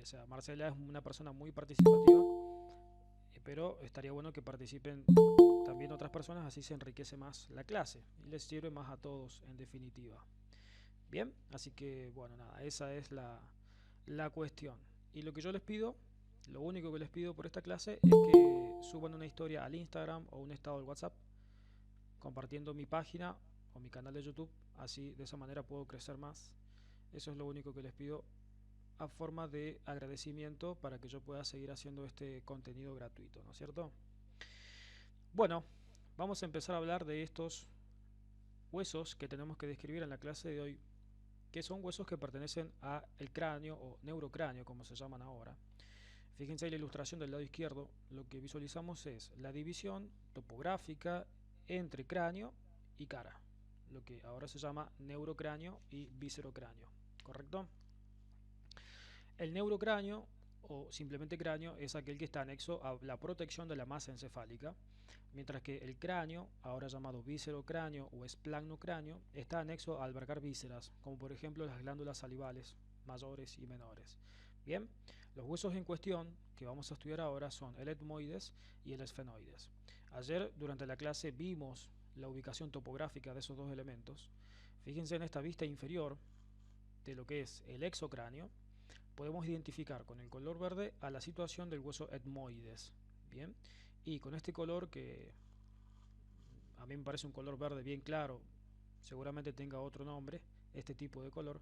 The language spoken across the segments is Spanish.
O sea, Marcela es una persona muy participativa, pero estaría bueno que participen también otras personas, así se enriquece más la clase y les sirve más a todos en definitiva. Bien, así que bueno, nada, esa es la cuestión. Y lo que yo les pido, lo único que les pido por esta clase es que suban una historia al Instagram o un estado del WhatsApp compartiendo mi página o mi canal de YouTube, así de esa manera puedo crecer más. Eso es lo único que les pido a forma de agradecimiento para que yo pueda seguir haciendo este contenido gratuito, ¿no es cierto? Bueno, vamos a empezar a hablar de estos huesos que tenemos que describir en la clase de hoy, que son huesos que pertenecen al cráneo o neurocráneo, como se llaman ahora. Fíjense en la ilustración del lado izquierdo, lo que visualizamos es la división topográfica entre cráneo y cara, lo que ahora se llama neurocráneo y viscerocráneo, ¿correcto? El neurocráneo o simplemente cráneo es aquel que está anexo a la protección de la masa encefálica, mientras que el cráneo, ahora llamado viscerocráneo o esplanocráneo, está anexo a albergar vísceras, como por ejemplo las glándulas salivales mayores y menores. Bien, los huesos en cuestión que vamos a estudiar ahora son el etmoides y el esfenoides. Ayer durante la clase vimos la ubicación topográfica de esos dos elementos. Fíjense en esta vista inferior de lo que es el exocráneo, podemos identificar con el color verde a la situación del hueso etmoides. Bien, y con este color que a mí me parece un color verde bien claro, seguramente tenga otro nombre, este tipo de color,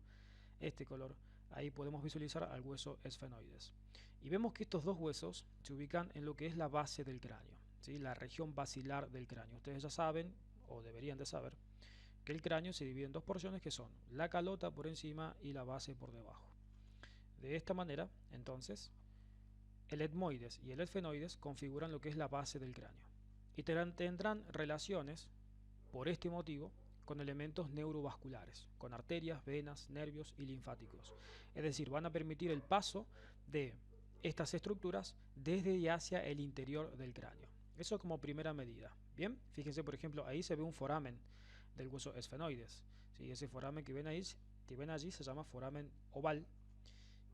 este color, ahí podemos visualizar al hueso esfenoides. Y vemos que estos dos huesos se ubican en lo que es la base del cráneo, ¿sí? La región basilar del cráneo. Ustedes ya saben, o deberían de saber, que el cráneo se divide en dos porciones que son la calota por encima y la base por debajo. De esta manera, entonces, el etmoides y el esfenoides configuran lo que es la base del cráneo y tendrán relaciones, por este motivo, con elementos neurovasculares, con arterias, venas, nervios y linfáticos. Es decir, van a permitir el paso de estas estructuras desde y hacia el interior del cráneo. Eso como primera medida. Bien, fíjense por ejemplo, ahí se ve un foramen del hueso esfenoides. ¿Sí? Ese foramen que ven allí se llama foramen oval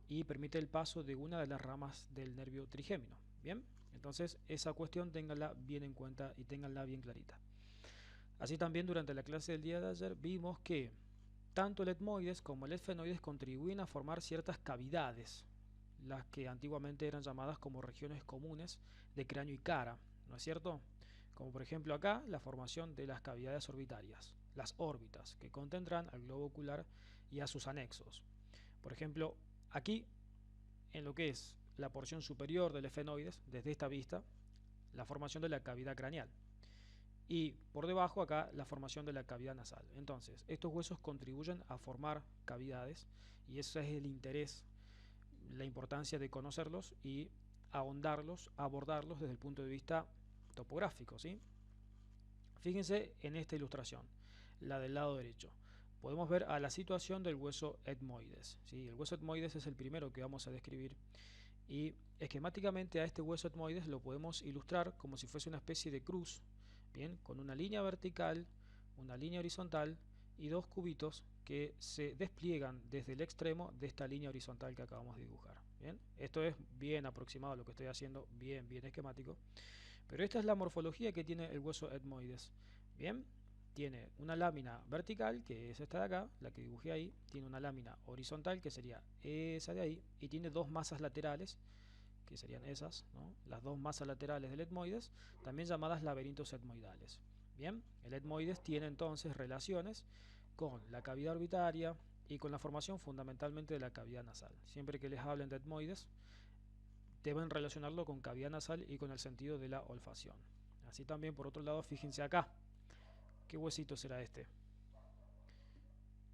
y permite el paso de una de las ramas del nervio trigémino. Bien, entonces esa cuestión ténganla bien en cuenta y ténganla bien clarita. Así también durante la clase del día de ayer vimos que tanto el etmoides como el esfenoides contribuyen a formar ciertas cavidades, las que antiguamente eran llamadas como regiones comunes de cráneo y cara, ¿no es cierto? Como por ejemplo acá la formación de las cavidades orbitarias, las órbitas, que contendrán al globo ocular y a sus anexos. Por ejemplo, aquí en lo que es la porción superior del esfenoides, desde esta vista, la formación de la cavidad craneal. Y por debajo acá la formación de la cavidad nasal. Entonces, estos huesos contribuyen a formar cavidades y ese es el interés, la importancia de conocerlos y ahondarlos, abordarlos desde el punto de vista topográfico, ¿sí? Fíjense en esta ilustración, la del lado derecho. Podemos ver a la situación del hueso etmoides, ¿sí? El hueso etmoides es el primero que vamos a describir y esquemáticamente a este hueso etmoides lo podemos ilustrar como si fuese una especie de cruz, bien, con una línea vertical, una línea horizontal y dos cubitos que se despliegan desde el extremo de esta línea horizontal que acabamos de dibujar. Bien, esto es bien aproximado a lo que estoy haciendo, bien esquemático, pero esta es la morfología que tiene el hueso etmoides. Bien, tiene una lámina vertical, que es esta de acá, la que dibujé ahí, tiene una lámina horizontal, que sería esa de ahí, y tiene dos masas laterales, que serían esas, ¿no? Las dos masas laterales del etmoides, también llamadas laberintos etmoidales. Bien, el etmoides tiene entonces relaciones con la cavidad orbitaria y con la formación fundamentalmente de la cavidad nasal. Siempre que les hablen de etmoides, deben relacionarlo con cavidad nasal y con el sentido de la olfacción. Así también, por otro lado, fíjense acá. ¿Qué huesito será este?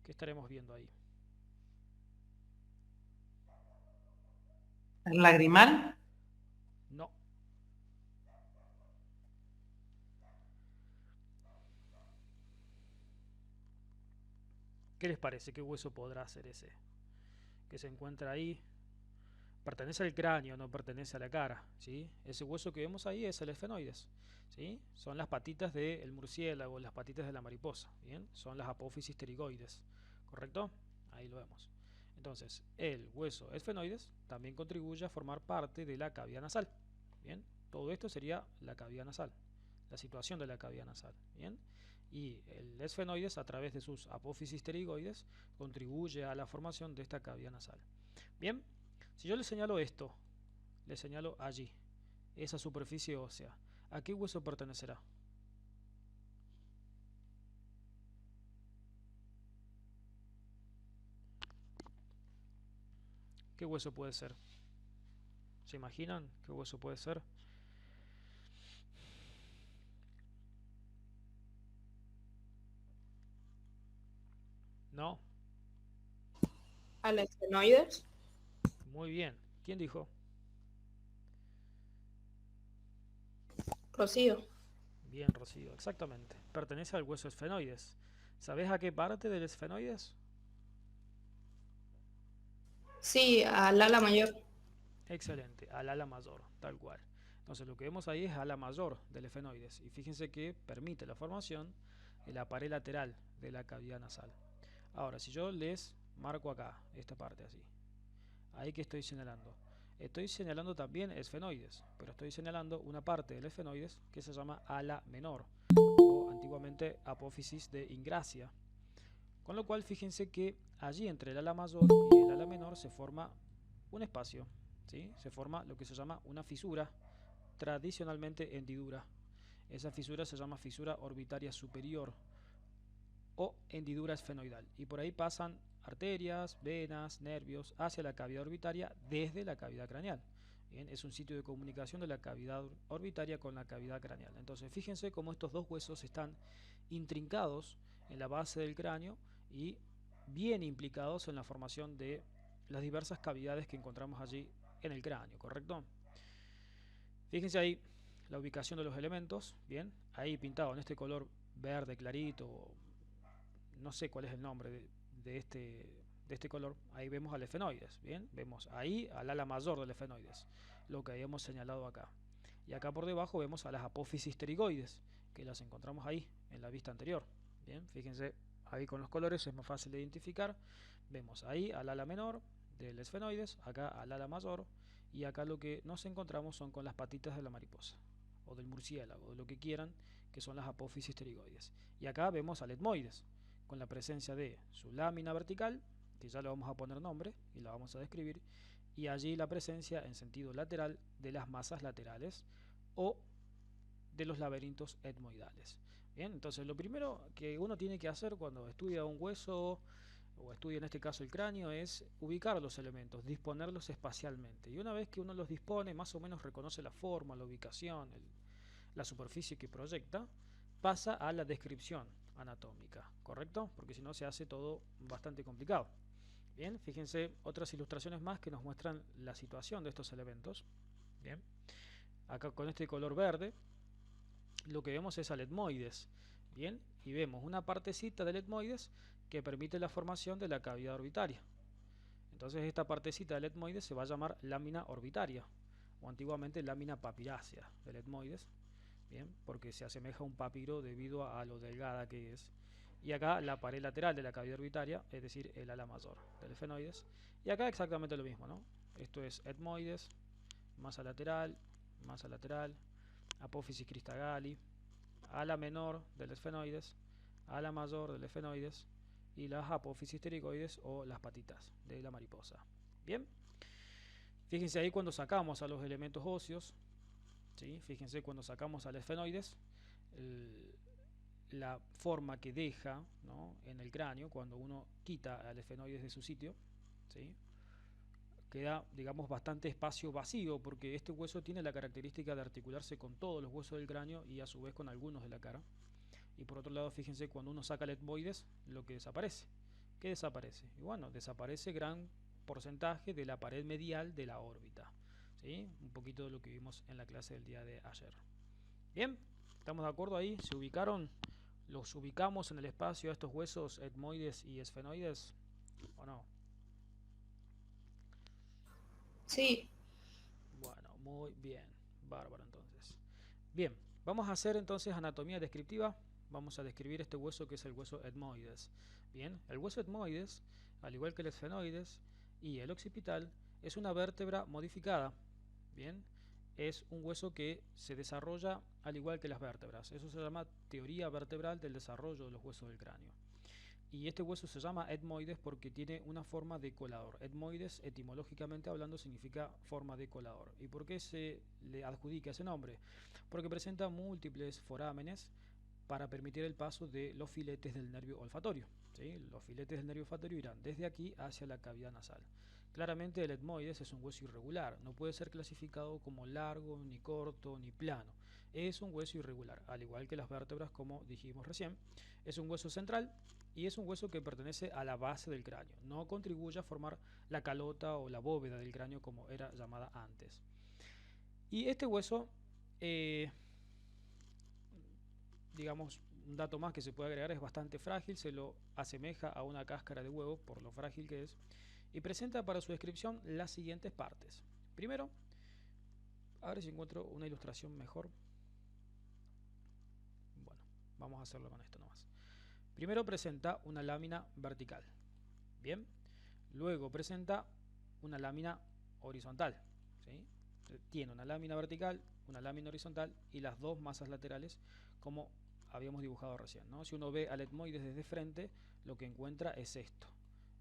¿Qué estaremos viendo ahí? ¿El lagrimal? No. ¿Qué les parece? ¿Qué hueso podrá ser ese? Que se encuentra ahí. Pertenece al cráneo, no pertenece a la cara, ¿sí? Ese hueso que vemos ahí es el esfenoides, ¿sí? Son las patitas del murciélago, las patitas de la mariposa, ¿bien? Son las apófisis pterigoides, ¿correcto? Ahí lo vemos. Entonces, el hueso esfenoides también contribuye a formar parte de la cavidad nasal. Bien, todo esto sería la cavidad nasal, la situación de la cavidad nasal. Bien, y el esfenoides, a través de sus apófisis pterigoides, contribuye a la formación de esta cavidad nasal. Bien, si yo le señalo esto, le señalo allí, esa superficie ósea, ¿a qué hueso pertenecerá? ¿Qué hueso puede ser? ¿Se imaginan qué hueso puede ser? ¿No? ¿Al esfenoides? Muy bien. ¿Quién dijo? Rocío. Bien, Rocío, exactamente. Pertenece al hueso esfenoides. ¿Sabes a qué parte del esfenoides? Sí, al ala mayor. Excelente, al ala mayor, tal cual. Entonces lo que vemos ahí es ala mayor del esfenoides. Y fíjense que permite la formación de la pared lateral de la cavidad nasal. Ahora, si yo les marco acá, esta parte así, ahí que estoy señalando. Estoy señalando también esfenoides, pero estoy señalando una parte del esfenoides que se llama ala menor, o antiguamente apófisis de ingracia. Con lo cual, fíjense que allí entre el ala mayor y el ala menor se forma un espacio, ¿sí? Se forma lo que se llama una fisura, tradicionalmente hendidura. Esa fisura se llama fisura orbitaria superior o hendidura esfenoidal. Y por ahí pasan arterias, venas, nervios hacia la cavidad orbitaria desde la cavidad craneal. Bien, es un sitio de comunicación de la cavidad orbitaria con la cavidad craneal. Entonces, fíjense cómo estos dos huesos están intrincados en la base del cráneo y bien implicados en la formación de las diversas cavidades que encontramos allí en el cráneo, ¿correcto? Fíjense ahí la ubicación de los elementos, bien, ahí pintado en este color verde clarito, no sé cuál es el nombre de este color, ahí vemos al esfenoides, bien, vemos ahí al ala mayor del esfenoides, lo que habíamos señalado acá. Y acá por debajo vemos a las apófisis pterigoides, que las encontramos ahí, en la vista anterior. Bien, fíjense, ahí con los colores es más fácil de identificar. Vemos ahí al ala menor del esfenoides, acá al ala mayor, y acá lo que nos encontramos son con las patitas de la mariposa, o del murciélago, o de lo que quieran, que son las apófisis pterigoides. Y acá vemos al etmoides, con la presencia de su lámina vertical, que ya le vamos a poner nombre y la vamos a describir, y allí la presencia en sentido lateral de las masas laterales o de los laberintos etmoidales. Bien, entonces lo primero que uno tiene que hacer cuando estudia un hueso o estudia en este caso el cráneo es ubicar los elementos, disponerlos espacialmente. Y una vez que uno los dispone, más o menos reconoce la forma, la ubicación, la superficie que proyecta, pasa a la descripción anatómica, ¿correcto? Porque si no se hace todo bastante complicado. Bien, fíjense otras ilustraciones más que nos muestran la situación de estos elementos. Bien, acá con este color verde lo que vemos es al etmoides. Bien, y vemos una partecita del etmoides que permite la formación de la cavidad orbitaria. Entonces esta partecita del etmoides se va a llamar lámina orbitaria o antiguamente lámina papirácea del etmoides. Bien, porque se asemeja a un papiro debido a lo delgada que es. Y acá la pared lateral de la cavidad orbitaria, es decir, el ala mayor del esfenoides. Y acá exactamente lo mismo, ¿no? Esto es etmoides, masa lateral, apófisis cristagali, ala menor del esfenoides, ala mayor del esfenoides y las apófisis pterigoides o las patitas de la mariposa. Bien, fíjense ahí cuando sacamos a los elementos óseos, ¿sí? Fíjense cuando sacamos al esfenoides, el, la forma que deja, ¿no?, en el cráneo cuando uno quita al esfenoides de su sitio, ¿sí? Queda, digamos, bastante espacio vacío porque este hueso tiene la característica de articularse con todos los huesos del cráneo y a su vez con algunos de la cara. Y por otro lado, fíjense cuando uno saca el etmoides, lo que desaparece. ¿Qué desaparece? Y bueno, desaparece gran porcentaje de la pared medial de la órbita. ¿Sí? Un poquito de lo que vimos en la clase del día de ayer. Bien, ¿estamos de acuerdo ahí? ¿Se ubicaron? ¿Los ubicamos en el espacio a estos huesos etmoides y esfenoides? ¿O no? Sí. Bueno, muy bien. Bárbaro entonces. Bien, vamos a hacer entonces anatomía descriptiva. Vamos a describir este hueso que es el hueso etmoides. Bien, el hueso etmoides, al igual que el esfenoides, Y el occipital es una vértebra modificada, bien, es un hueso que se desarrolla al igual que las vértebras. Eso se llama teoría vertebral del desarrollo de los huesos del cráneo. Y este hueso se llama etmoides porque tiene una forma de colador. Etmoides, etimológicamente hablando, significa forma de colador. ¿Y por qué se le adjudica ese nombre? Porque presenta múltiples forámenes para permitir el paso de los filetes del nervio olfatorio. ¿Sí? Los filetes del nervio olfatorio irán desde aquí hacia la cavidad nasal. Claramente el etmoides es un hueso irregular, no puede ser clasificado como largo, ni corto, ni plano. Es un hueso irregular, al igual que las vértebras, como dijimos recién. Es un hueso central y es un hueso que pertenece a la base del cráneo. No contribuye a formar la calota o la bóveda del cráneo como era llamada antes. Y este hueso, digamos, un dato más que se puede agregar, es bastante frágil, se lo asemeja a una cáscara de huevo por lo frágil que es, y presenta para su descripción las siguientes partes. Primero, a ver si encuentro una ilustración mejor. Bueno, vamos a hacerlo con esto nomás. Primero presenta una lámina vertical. Bien. Luego presenta una lámina horizontal. ¿Sí? Tiene una lámina vertical, una lámina horizontal y las dos masas laterales como habíamos dibujado recién, ¿no? Si uno ve al etmoides desde frente, lo que encuentra es esto.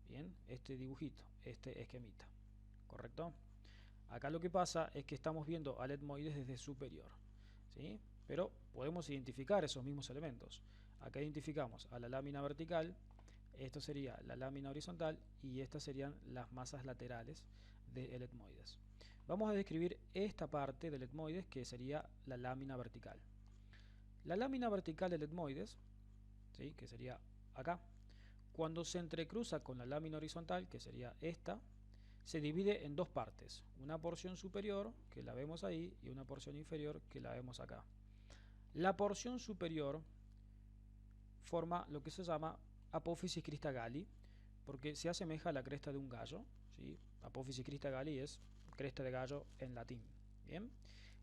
Bien, este dibujito, este esquemita. ¿Correcto? Acá lo que pasa es que estamos viendo al etmoides desde superior. ¿Sí? Pero podemos identificar esos mismos elementos. Acá identificamos a la lámina vertical, esto sería la lámina horizontal y estas serían las masas laterales del etmoides. Vamos a describir esta parte del etmoides que sería la lámina vertical. La lámina vertical del etmoides, ¿sí? Que sería acá, cuando se entrecruza con la lámina horizontal, que sería esta, se divide en dos partes, una porción superior, que la vemos ahí, y una porción inferior, que la vemos acá. La porción superior forma lo que se llama apófisis crista galli, porque se asemeja a la cresta de un gallo, ¿sí? Apófisis crista galli es cresta de gallo en latín. Bien.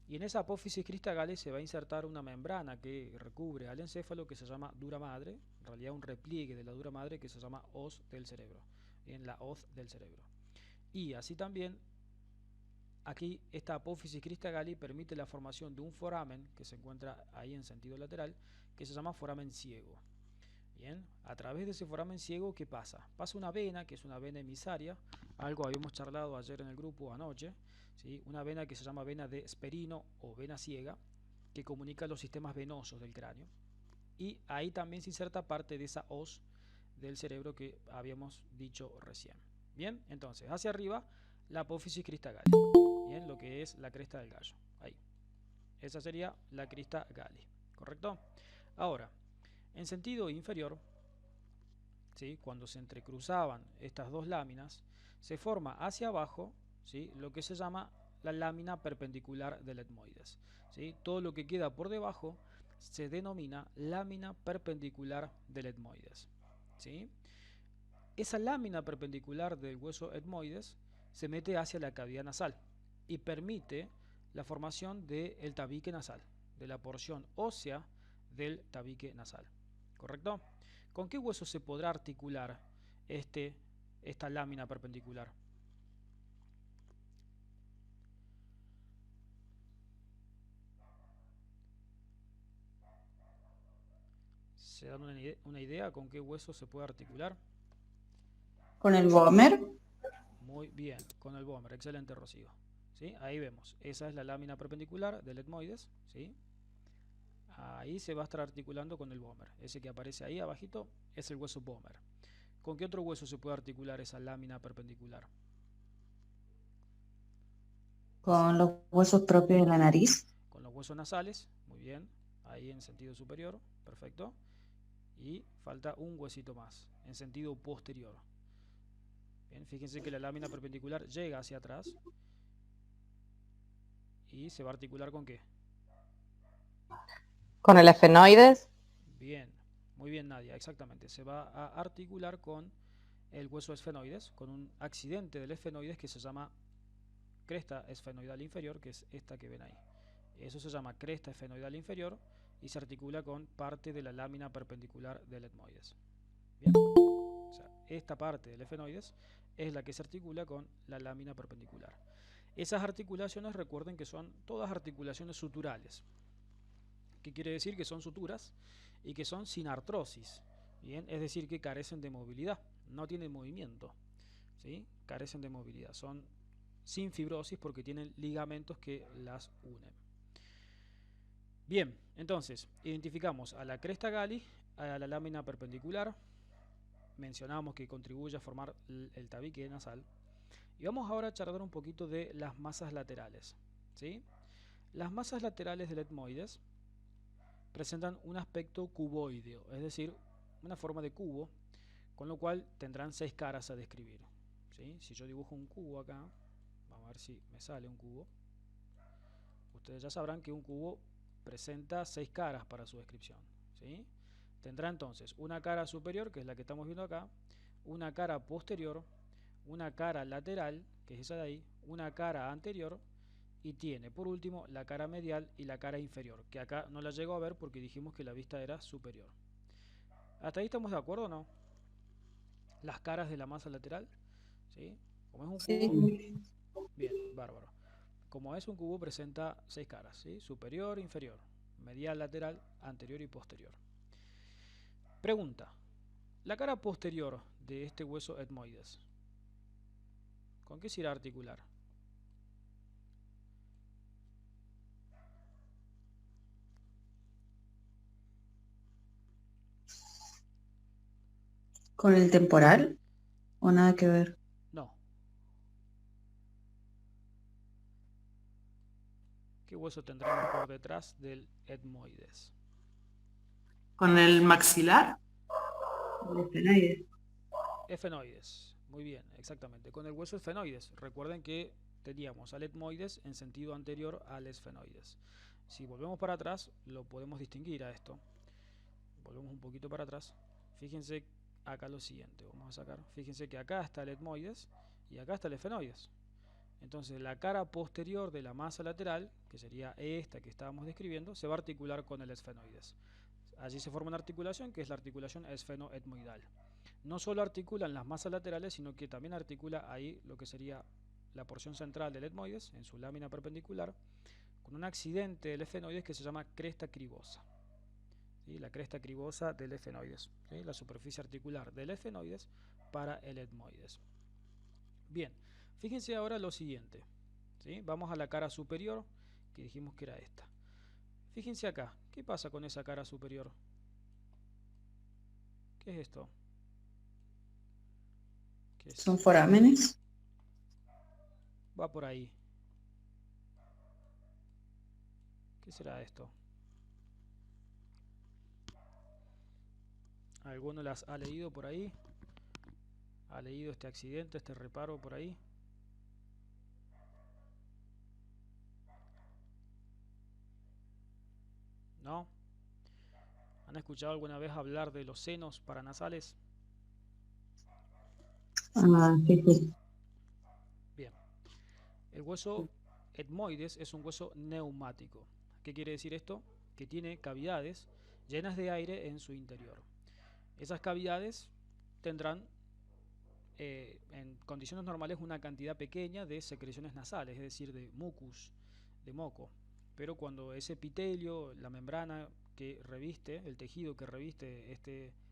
Y en esa apófisis crista galli se va a insertar una membrana que recubre al encéfalo que se llama dura madre, en realidad un repliegue de la dura madre que se llama hoz del cerebro, en la hoz del cerebro. Y así también aquí esta apófisis crista galli permite la formación de un foramen que se encuentra ahí en sentido lateral, que se llama foramen ciego. Bien, a través de ese foramen ciego, ¿qué pasa? Pasa una vena, que es una vena emisaria, algo habíamos charlado ayer en el grupo anoche, ¿sí? Una vena que se llama vena de Sperino o vena ciega, que comunica los sistemas venosos del cráneo. Y ahí también se inserta parte de esa hoz del cerebro que habíamos dicho recién. Bien, entonces, hacia arriba, la apófisis crista galli. Bien, lo que es la cresta del gallo. Ahí. Esa sería la crista galli. ¿Correcto? Ahora, en sentido inferior, ¿sí? Cuando se entrecruzaban estas dos láminas, se forma hacia abajo, ¿sí? Lo que se llama la lámina perpendicular del etmoides. ¿Sí? Todo lo que queda por debajo se denomina lámina perpendicular del etmoides. ¿Sí? Esa lámina perpendicular del hueso etmoides se mete hacia la cavidad nasal y permite la formación del tabique nasal, de la porción ósea del tabique nasal. ¿Correcto? ¿Con qué hueso se podrá articular esta lámina perpendicular? ¿Se dan una idea con qué hueso se puede articular? Con el Vomer. Muy bien, con el Vomer. Excelente, Rocío. ¿Sí? Ahí vemos. Esa es la lámina perpendicular del etmoides. ¿Sí? Ahí se va a estar articulando con el Vomer. Ese que aparece ahí abajito es el hueso Vomer. ¿Con qué otro hueso se puede articular esa lámina perpendicular? Con los huesos propios de la nariz. Con los huesos nasales, muy bien, ahí en sentido superior, perfecto. Y falta un huesito más, en sentido posterior. Bien, fíjense que la lámina perpendicular llega hacia atrás y se va a articular ¿con qué? Con el esfenoides. Bien, muy bien Nadia, exactamente. Se va a articular con el hueso esfenoides, con un accidente del esfenoides que se llama cresta esfenoidal inferior, que es esta que ven ahí. Eso se llama cresta esfenoidal inferior y se articula con parte de la lámina perpendicular del etmoides. Bien, o sea, esta parte del esfenoides es la que se articula con la lámina perpendicular. Esas articulaciones, recuerden que son todas articulaciones suturales. ¿Qué quiere decir? Que son suturas y que son sin artrosis. Bien, es decir, que carecen de movilidad, no tienen movimiento, ¿sí? Carecen de movilidad, son sin fibrosis porque tienen ligamentos que las unen. Bien, entonces identificamos a la cresta galli, a la lámina perpendicular, mencionamos que contribuye a formar el tabique nasal. Y vamos ahora a charlar un poquito de las masas laterales, ¿sí? Las masas laterales del etmoides presentan un aspecto cuboideo, es decir, una forma de cubo, con lo cual tendrán 6 caras a describir, ¿sí? Si yo dibujo un cubo acá, vamos a ver si me sale un cubo. Ustedes ya sabrán que un cubo presenta 6 caras para su descripción, ¿sí? Tendrá entonces una cara superior, que es la que estamos viendo acá, una cara posterior, una cara lateral, que es esa de ahí, una cara anterior, y tiene por último la cara medial y la cara inferior, que acá no la llego a ver porque dijimos que la vista era superior. ¿Hasta ahí estamos de acuerdo o no? Las caras de la masa lateral, ¿sí? Como es un cubo, Sí. bien, bárbaro. Como es un cubo presenta 6 caras, ¿sí? Superior, inferior, medial, lateral, anterior y posterior. Pregunta, la cara posterior de este hueso etmoides, ¿con qué se irá a articular? ¿Con el temporal o nada que ver? No. ¿Qué hueso tendremos por detrás del etmoides? ¿Con el maxilar? El esfenoide. Efenoides. Muy bien, exactamente. Con el hueso esfenoides. Recuerden que teníamos al etmoides en sentido anterior al esfenoides. Si volvemos para atrás, lo podemos distinguir a esto. Volvemos un poquito para atrás. Fíjense acá lo siguiente. Vamos a sacar. Fíjense que acá está el etmoides y acá está el esfenoides. Entonces la cara posterior de la masa lateral, que sería esta que estábamos describiendo, se va a articular con el esfenoides. Allí se forma una articulación que es la articulación esfenoetmoidal. No solo articulan las masas laterales, sino que también articula ahí lo que sería la porción central del etmoides en su lámina perpendicular con un accidente del esfenoides que se llama cresta cribosa. ¿Sí? La cresta cribosa del esfenoides, ¿sí? La superficie articular del esfenoides para el etmoides. Bien, fíjense ahora lo siguiente, ¿sí? Vamos a la cara superior, que dijimos que era esta. Fíjense acá, ¿qué pasa con esa cara superior? ¿Qué es esto? ¿Qué es? ¿Son forámenes? Va por ahí. ¿Qué será esto? ¿Alguno las ha leído por ahí? ¿Ha leído este accidente, este reparo por ahí? ¿No? ¿Han escuchado alguna vez hablar de los senos paranasales? Ah, sí, sí. Bien. El hueso etmoides es un hueso neumático. ¿Qué quiere decir esto? Que tiene cavidades llenas de aire en su interior. Esas cavidades tendrán en condiciones normales una cantidad pequeña de secreciones nasales, es decir, de mucus, de moco. Pero cuando ese epitelio, la membrana que reviste, el tejido que reviste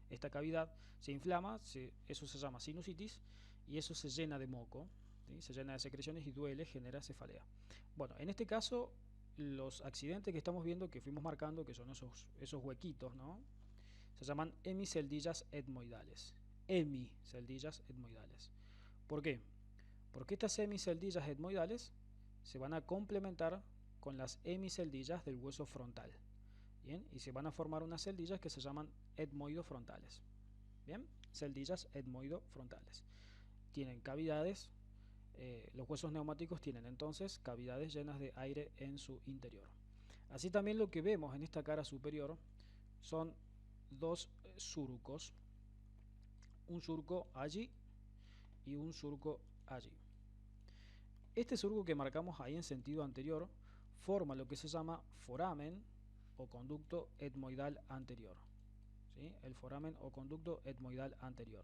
esta cavidad, se inflama, eso se llama sinusitis y eso se llena de moco, ¿sí? Se llena de secreciones y duele, genera cefalea. Bueno, en este caso, los accidentes que estamos viendo, que fuimos marcando, que son esos huequitos, ¿no? Se llaman hemiceldillas etmoidales. Hemiceldillas etmoidales. ¿Por qué? Porque estas hemiceldillas etmoidales se van a complementar con las hemiceldillas del hueso frontal. ¿Bien? Y se van a formar unas celdillas que se llaman etmoidofrontales. ¿Bien? Celdillas etmoidofrontales. Tienen cavidades, los huesos neumáticos tienen entonces cavidades llenas de aire en su interior. Así también lo que vemos en esta cara superior son dos surcos, un surco allí y un surco allí. Este surco que marcamos ahí en sentido anterior forma lo que se llama foramen o conducto etmoidal anterior, ¿sí? El foramen o conducto etmoidal anterior.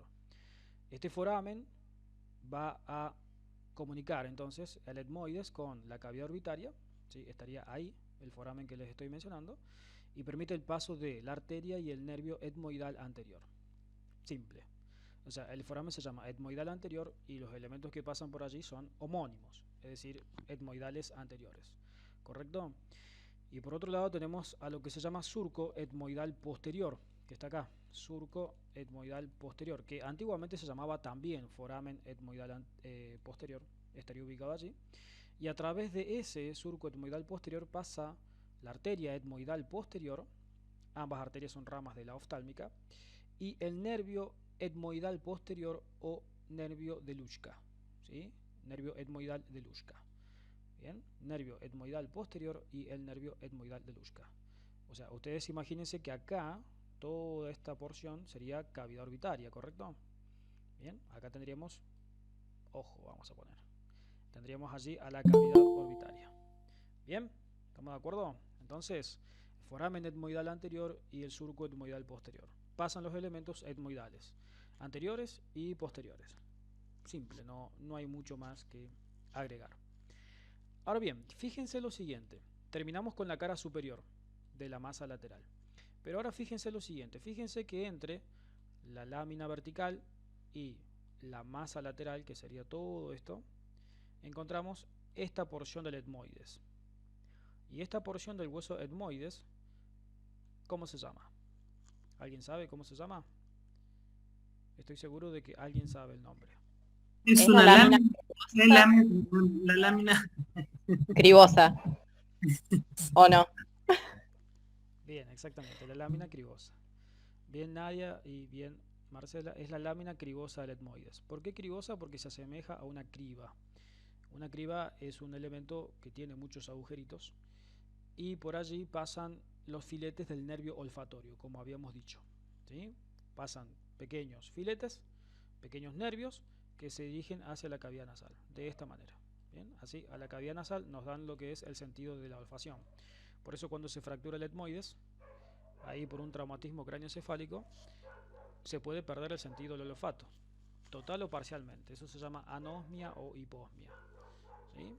Este foramen va a comunicar entonces el etmoides con la cavidad orbitaria, ¿sí? Estaría ahí el foramen que les estoy mencionando, y permite el paso de la arteria y el nervio etmoidal anterior. Simple. O sea, el foramen se llama etmoidal anterior y los elementos que pasan por allí son homónimos, es decir, etmoidales anteriores. ¿Correcto? Y por otro lado tenemos a lo que se llama surco etmoidal posterior, que está acá, surco etmoidal posterior, que antiguamente se llamaba también foramen etmoidal posterior, estaría ubicado allí, y a través de ese surco etmoidal posterior pasa la arteria etmoidal posterior, ambas arterias son ramas de la oftálmica, y el nervio etmoidal posterior o nervio de Luschka, ¿sí? Nervio etmoidal de Luschka. Bien, nervio etmoidal posterior y el nervio etmoidal de Luschka. O sea, ustedes imagínense que acá toda esta porción sería cavidad orbitaria, ¿correcto? Bien, acá tendríamos, ojo, vamos a poner, tendríamos allí a la cavidad orbitaria. Bien, ¿estamos de acuerdo? Entonces, el foramen etmoidal anterior y el surco etmoidal posterior. Pasan los elementos etmoidales, anteriores y posteriores. Simple, no hay mucho más que agregar. Ahora bien, fíjense lo siguiente. Terminamos con la cara superior de la masa lateral. Pero ahora fíjense lo siguiente. Fíjense que entre la lámina vertical y la masa lateral, que sería todo esto, encontramos esta porción del etmoides. Y esta porción del hueso etmoides, ¿cómo se llama? ¿Alguien sabe cómo se llama? Estoy seguro de que alguien sabe el nombre. Es Es una la lámina lámina, es la lámina. cribosa, ¿o no? Bien, exactamente, la lámina cribosa. Bien Nadia y bien Marcela, es la lámina cribosa del etmoides. ¿Por qué cribosa? Porque se asemeja a una criba. Una criba es un elemento que tiene muchos agujeritos y por allí pasan los filetes del nervio olfatorio, como habíamos dicho, ¿sí? Pasan pequeños filetes, pequeños nervios que se dirigen hacia la cavidad nasal, de esta manera. Bien, así a la cavidad nasal nos dan lo que es el sentido de la olfacción. Por eso cuando se fractura el etmoides, ahí por un traumatismo craneoencefálico, se puede perder el sentido del olfato, total o parcialmente. Eso se llama anosmia o hiposmia, ¿sí?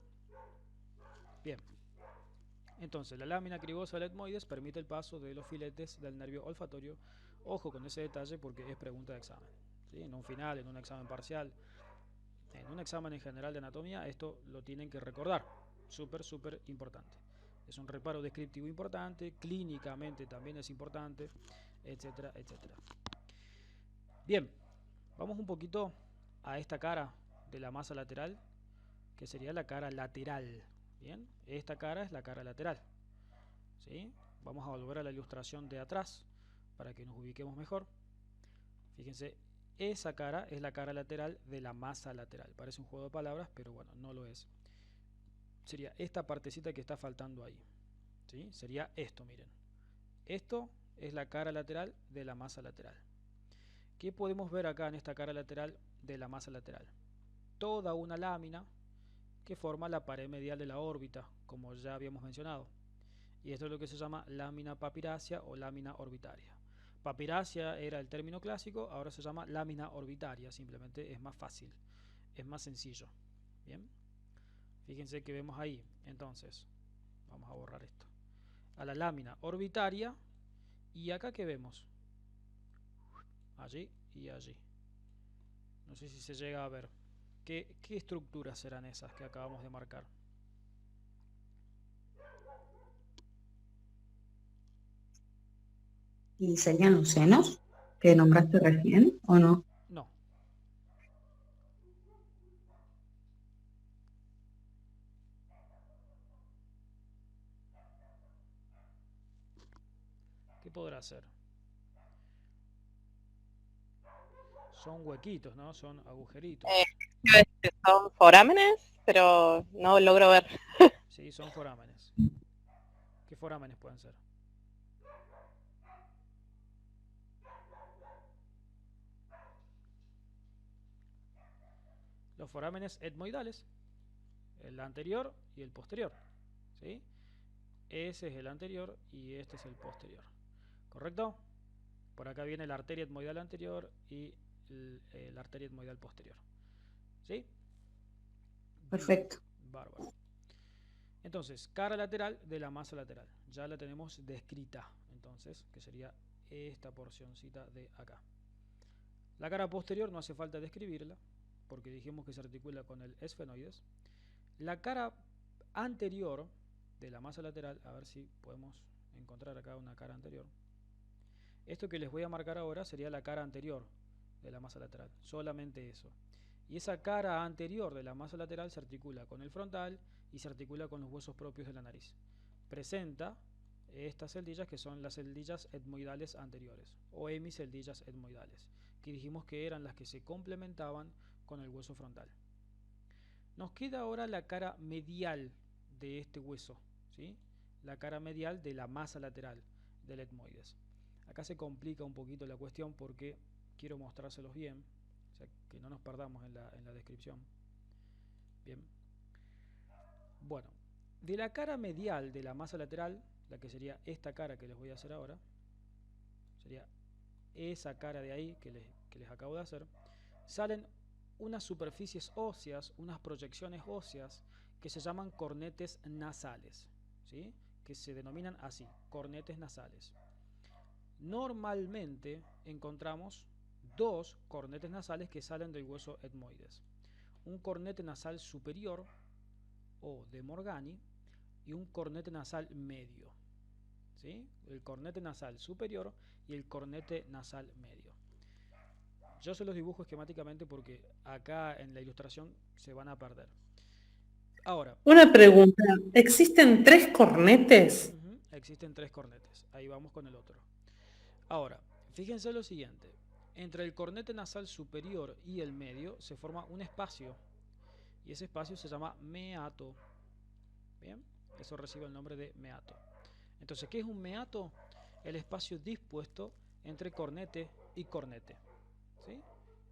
Bien, entonces la lámina cribosa del etmoides permite el paso de los filetes del nervio olfatorio. Ojo con ese detalle porque es pregunta de examen, ¿sí? En un final, en un examen parcial, en un examen en general de anatomía, esto lo tienen que recordar. Súper importante. Es un reparo descriptivo importante, clínicamente también es importante, etcétera. Bien, vamos un poquito a esta cara de la masa lateral, que sería la cara lateral. Bien, esta cara es la cara lateral, ¿sí? Vamos a volver a la ilustración de atrás para que nos ubiquemos mejor. Fíjense, esa cara es la cara lateral de la masa lateral. Parece un juego de palabras, pero bueno, no lo es. Sería esta partecita que está faltando ahí, ¿sí? Sería esto, miren. Esto es la cara lateral de la masa lateral. ¿Qué podemos ver acá en esta cara lateral de la masa lateral? Toda una lámina que forma la pared medial de la órbita, como ya habíamos mencionado. Y esto es lo que se llama lámina papirácea o lámina orbitaria. Papirácea era el término clásico, ahora se llama lámina orbitaria, simplemente es más fácil, es más sencillo. Bien, fíjense que vemos ahí, entonces, vamos a borrar esto, a la lámina orbitaria, y acá que vemos, allí y allí. No sé si se llega a ver. ¿Qué estructuras serán esas que acabamos de marcar? ¿Y serían los senos que nombraste recién o no? No. ¿Qué podrá ser? Son huequitos, ¿no? Son agujeritos. Iba a decir que son forámenes, pero no logro ver. Sí, son forámenes. ¿Qué forámenes pueden ser? Los forámenes etmoidales, el anterior y el posterior, ¿sí? Ese es el anterior y este es el posterior, ¿correcto? Por acá viene la arteria etmoidal anterior y la arteria etmoidal posterior. ¿Sí? Perfecto. Bien, bárbaro. Entonces, cara lateral de la masa lateral. Ya la tenemos descrita, entonces, que sería esta porcioncita de acá. La cara posterior no hace falta describirla, porque dijimos que se articula con el esfenoides. La cara anterior de la masa lateral, a ver si podemos encontrar acá una cara anterior. Esto que les voy a marcar ahora sería la cara anterior de la masa lateral, solamente eso. Y esa cara anterior de la masa lateral se articula con el frontal y se articula con los huesos propios de la nariz. Presenta estas celdillas que son las celdillas etmoidales anteriores o hemiceldillas etmoidales, que dijimos que eran las que se complementaban con el hueso frontal. Nos queda ahora la cara medial de este hueso, ¿sí? La cara medial de la masa lateral del etmoides. Acá se complica un poquito la cuestión porque quiero mostrárselos bien, o sea, que no nos perdamos en la descripción. Bien. Bueno, de la cara medial de la masa lateral, la que sería esta cara que les voy a hacer ahora, sería esa cara de ahí que les acabo de hacer, salen unas superficies óseas, unas proyecciones óseas que se llaman cornetes nasales, ¿sí? Que se denominan así, cornetes nasales. Normalmente encontramos dos cornetes nasales que salen del hueso etmoides. Un cornete nasal superior, o de Morgani, y un cornete nasal medio, ¿sí? El cornete nasal superior y el cornete nasal medio. Yo se los dibujo esquemáticamente porque acá en la ilustración se van a perder. Ahora, Una pregunta, ¿existen 3 cornetes? existen 3 cornetes. Ahí vamos con el otro. Ahora, fíjense lo siguiente. Entre el cornete nasal superior y el medio se forma un espacio. Y ese espacio se llama meato. Bien, eso recibe el nombre de meato. Entonces, ¿qué es un meato? El espacio dispuesto entre cornete y cornete, ¿sí?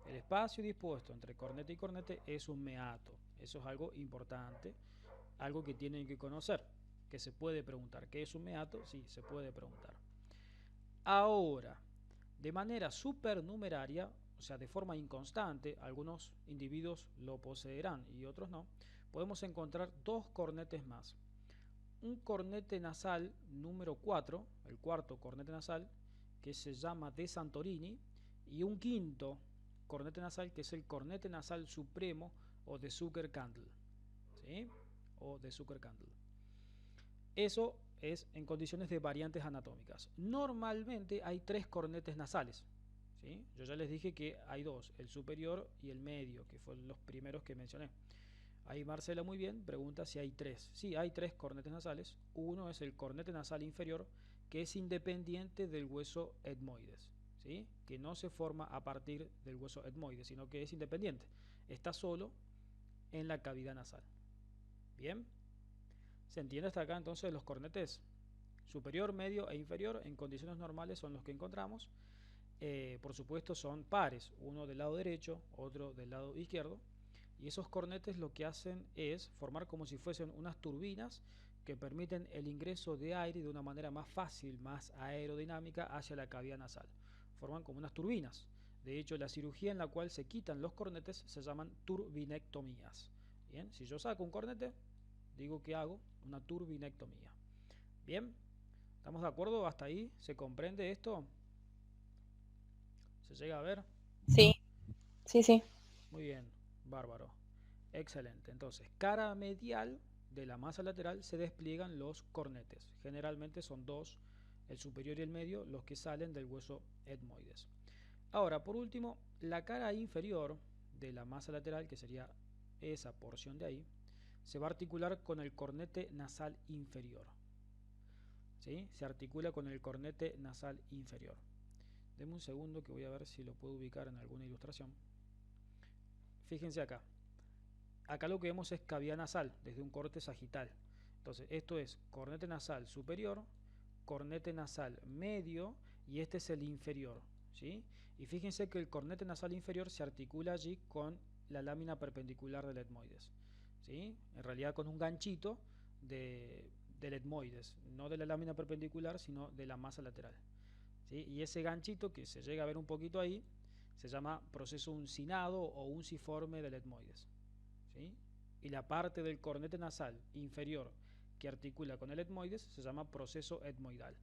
El espacio dispuesto entre cornete y cornete es un meato. Eso es algo importante, algo que tienen que conocer, que se puede preguntar. ¿Qué es un meato? Sí, se puede preguntar. Ahora, de manera supernumeraria, o sea, de forma inconstante, algunos individuos lo poseerán y otros no, podemos encontrar dos cornetes más. Un cornete nasal número 4, el cuarto cornete nasal, que se llama de Santorini, y un quinto cornete nasal que es el cornete nasal supremo o de Zucker-Kandel, ¿sí? O de Zucker-Kandel. Eso es en condiciones de variantes anatómicas. Normalmente hay 3 cornetes nasales, ¿sí? Yo ya les dije que hay 2, el superior y el medio, que fueron los primeros que mencioné. Ahí Marcela muy bien pregunta si hay 3. Sí, hay 3 cornetes nasales. Uno es el cornete nasal inferior, que es independiente del hueso etmoides, ¿sí? Que no se forma a partir del hueso etmoides, sino que es independiente. Está solo en la cavidad nasal. Bien. ¿Se entiende hasta acá entonces los cornetes? Superior, medio e inferior en condiciones normales son los que encontramos. Por supuesto son pares, uno del lado derecho, otro del lado izquierdo. Y esos cornetes lo que hacen es formar como si fuesen unas turbinas que permiten el ingreso de aire de una manera más fácil, más aerodinámica hacia la cavidad nasal. Forman como unas turbinas. De hecho, la cirugía en la cual se quitan los cornetes se llaman turbinectomías. Bien, si yo saco un cornete, digo que hago una turbinectomía. Bien, ¿estamos de acuerdo? ¿Hasta ahí se comprende esto? ¿Se llega a ver? Sí, sí, sí. Muy bien, bárbaro. Excelente. Entonces, cara medial de la masa lateral se despliegan los cornetes. Generalmente son 2, el superior y el medio, los que salen del hueso etmoides. Ahora, por último, la cara inferior de la masa lateral, que sería esa porción de ahí, se va a articular con el cornete nasal inferior. ¿Sí? Se articula con el cornete nasal inferior. Deme un segundo que voy a ver si lo puedo ubicar en alguna ilustración. Fíjense acá. Acá lo que vemos es cavidad nasal desde un corte sagital. Entonces, esto es cornete nasal superior, cornete nasal medio y este es el inferior, ¿sí? Y fíjense que el cornete nasal inferior se articula allí con la lámina perpendicular del etmoides, ¿sí? En realidad con un ganchito del etmoides, no de la lámina perpendicular, sino de la masa lateral, ¿sí? Y ese ganchito que se llega a ver un poquito ahí se llama proceso uncinado o unciforme del etmoides, ¿sí? Y la parte del cornete nasal inferior que articula con el etmoides se llama proceso etmoidal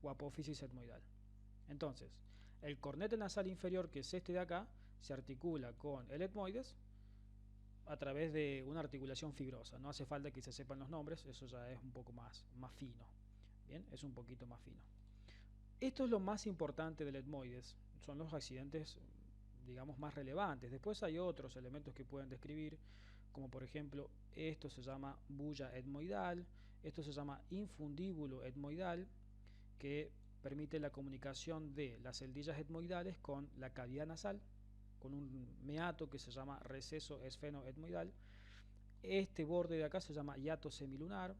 o apófisis etmoidal. Entonces, el cornete nasal inferior, que es este de acá, se articula con el etmoides a través de una articulación fibrosa. No hace falta que se sepan los nombres, eso ya es un poco más fino. Bien, es un poquito más fino. Esto es lo más importante del etmoides, son los accidentes, digamos, más relevantes. Después hay otros elementos que pueden describir, como por ejemplo, esto se llama bulla etmoidal, esto se llama infundíbulo etmoidal, que permite la comunicación de las celdillas etmoidales con la cavidad nasal, con un meato que se llama receso esfenoetmoidal. Este borde de acá se llama hiato semilunar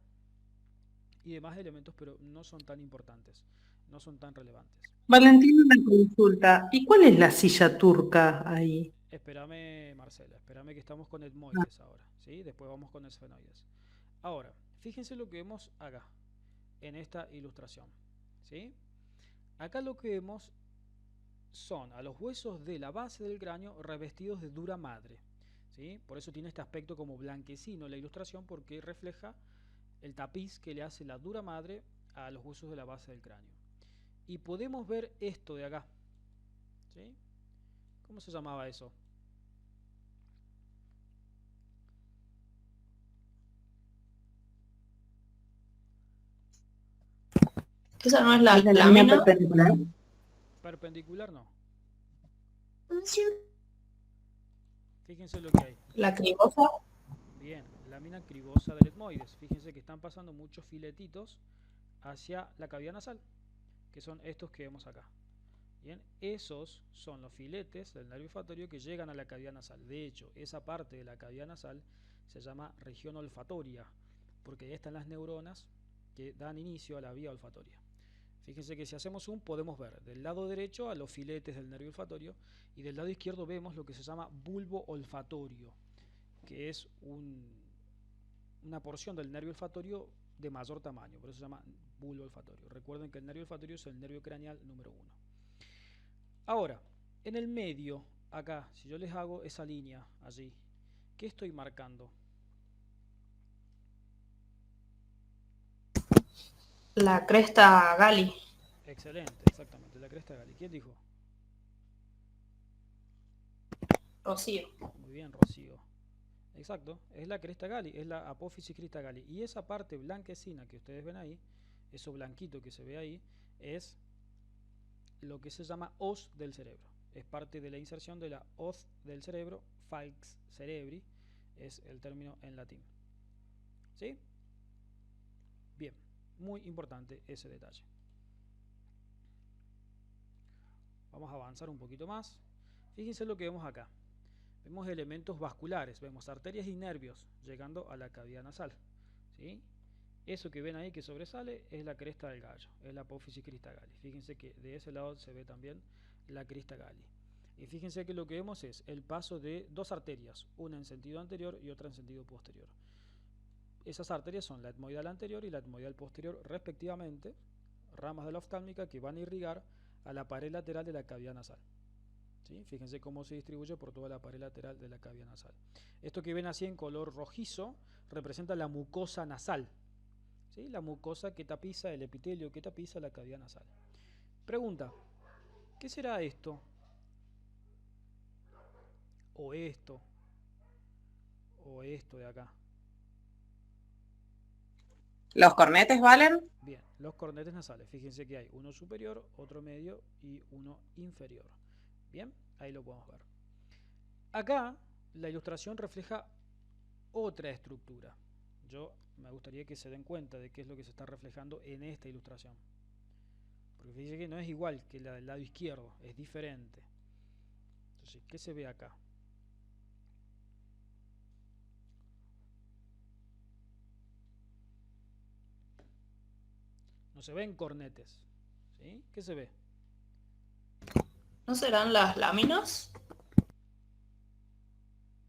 y demás elementos, pero no son tan importantes, no son tan relevantes. Valentina, una consulta. ¿Y cuál es la silla turca ahí? Espérame, Marcela, espérame que estamos con etmoides ahora, ¿sí? Después vamos con esfenoides. Ahora, fíjense lo que vemos acá, en esta ilustración, ¿sí? Acá lo que vemos son a los huesos de la base del cráneo revestidos de dura madre, ¿sí? Por eso tiene este aspecto como blanquecino la ilustración, porque refleja el tapiz que le hace la dura madre a los huesos de la base del cráneo. Y podemos ver esto de acá, ¿sí? ¿Cómo se llamaba eso? ¿Esa no es la ¿Es la lámina lámina? perpendicular? Perpendicular no. Fíjense lo que hay. ¿La cribosa? Bien, lámina cribosa del etmoides. Fíjense que están pasando muchos filetitos hacia la cavidad nasal, que son estos que vemos acá. Bien, esos son los filetes del nervio olfatorio que llegan a la cavidad nasal. De hecho, esa parte de la cavidad nasal se llama región olfatoria, porque ahí están las neuronas que dan inicio a la vía olfatoria. Fíjense que si hacemos zoom podemos ver del lado derecho a los filetes del nervio olfatorio y del lado izquierdo vemos lo que se llama bulbo olfatorio, que es una porción del nervio olfatorio de mayor tamaño, por eso se llama bulbo olfatorio. Recuerden que el nervio olfatorio es el nervio craneal número 1. Ahora, en el medio, acá, si yo les hago esa línea allí, ¿qué estoy marcando? La cresta Gali. Excelente, exactamente, la cresta Gali. ¿Quién dijo? Rocío. Muy bien, Rocío. Exacto, es la cresta Gali, es la apófisis crista Gali. Y esa parte blanquecina que ustedes ven ahí, eso blanquito que se ve ahí, es lo que se llama hoz del cerebro. Es parte de la inserción de la hoz del cerebro, falx cerebri, es el término en latín. ¿Sí? Bien, muy importante ese detalle. Vamos a avanzar un poquito más. Fíjense lo que vemos acá. Vemos elementos vasculares, vemos arterias y nervios llegando a la cavidad nasal, ¿sí? Eso que ven ahí que sobresale es la cresta del gallo, es la apófisis crista Gali. Fíjense que de ese lado se ve también la crista Gali. Y fíjense que lo que vemos es el paso de dos arterias, una en sentido anterior y otra en sentido posterior. Esas arterias son la etmoidal anterior y la etmoidal posterior respectivamente, ramas de la oftálmica que van a irrigar a la pared lateral de la cavidad nasal. ¿Sí? Fíjense cómo se distribuye por toda la pared lateral de la cavidad nasal. Esto que ven así en color rojizo representa la mucosa nasal, ¿sí? La mucosa que tapiza, el epitelio que tapiza la cavidad nasal. Pregunta, ¿qué será esto? O esto. O esto de acá. ¿Los cornetes valen? Bien, los cornetes nasales. Fíjense que hay uno superior, otro medio y uno inferior. Bien, ahí lo podemos ver. Acá la ilustración refleja otra estructura. Yo me gustaría que se den cuenta de qué es lo que se está reflejando en esta ilustración. Porque fíjense que no es igual que la del lado izquierdo, es diferente. Entonces, ¿qué se ve acá? No se ven cornetes, ¿sí? ¿Qué se ve? ¿No serán las láminas?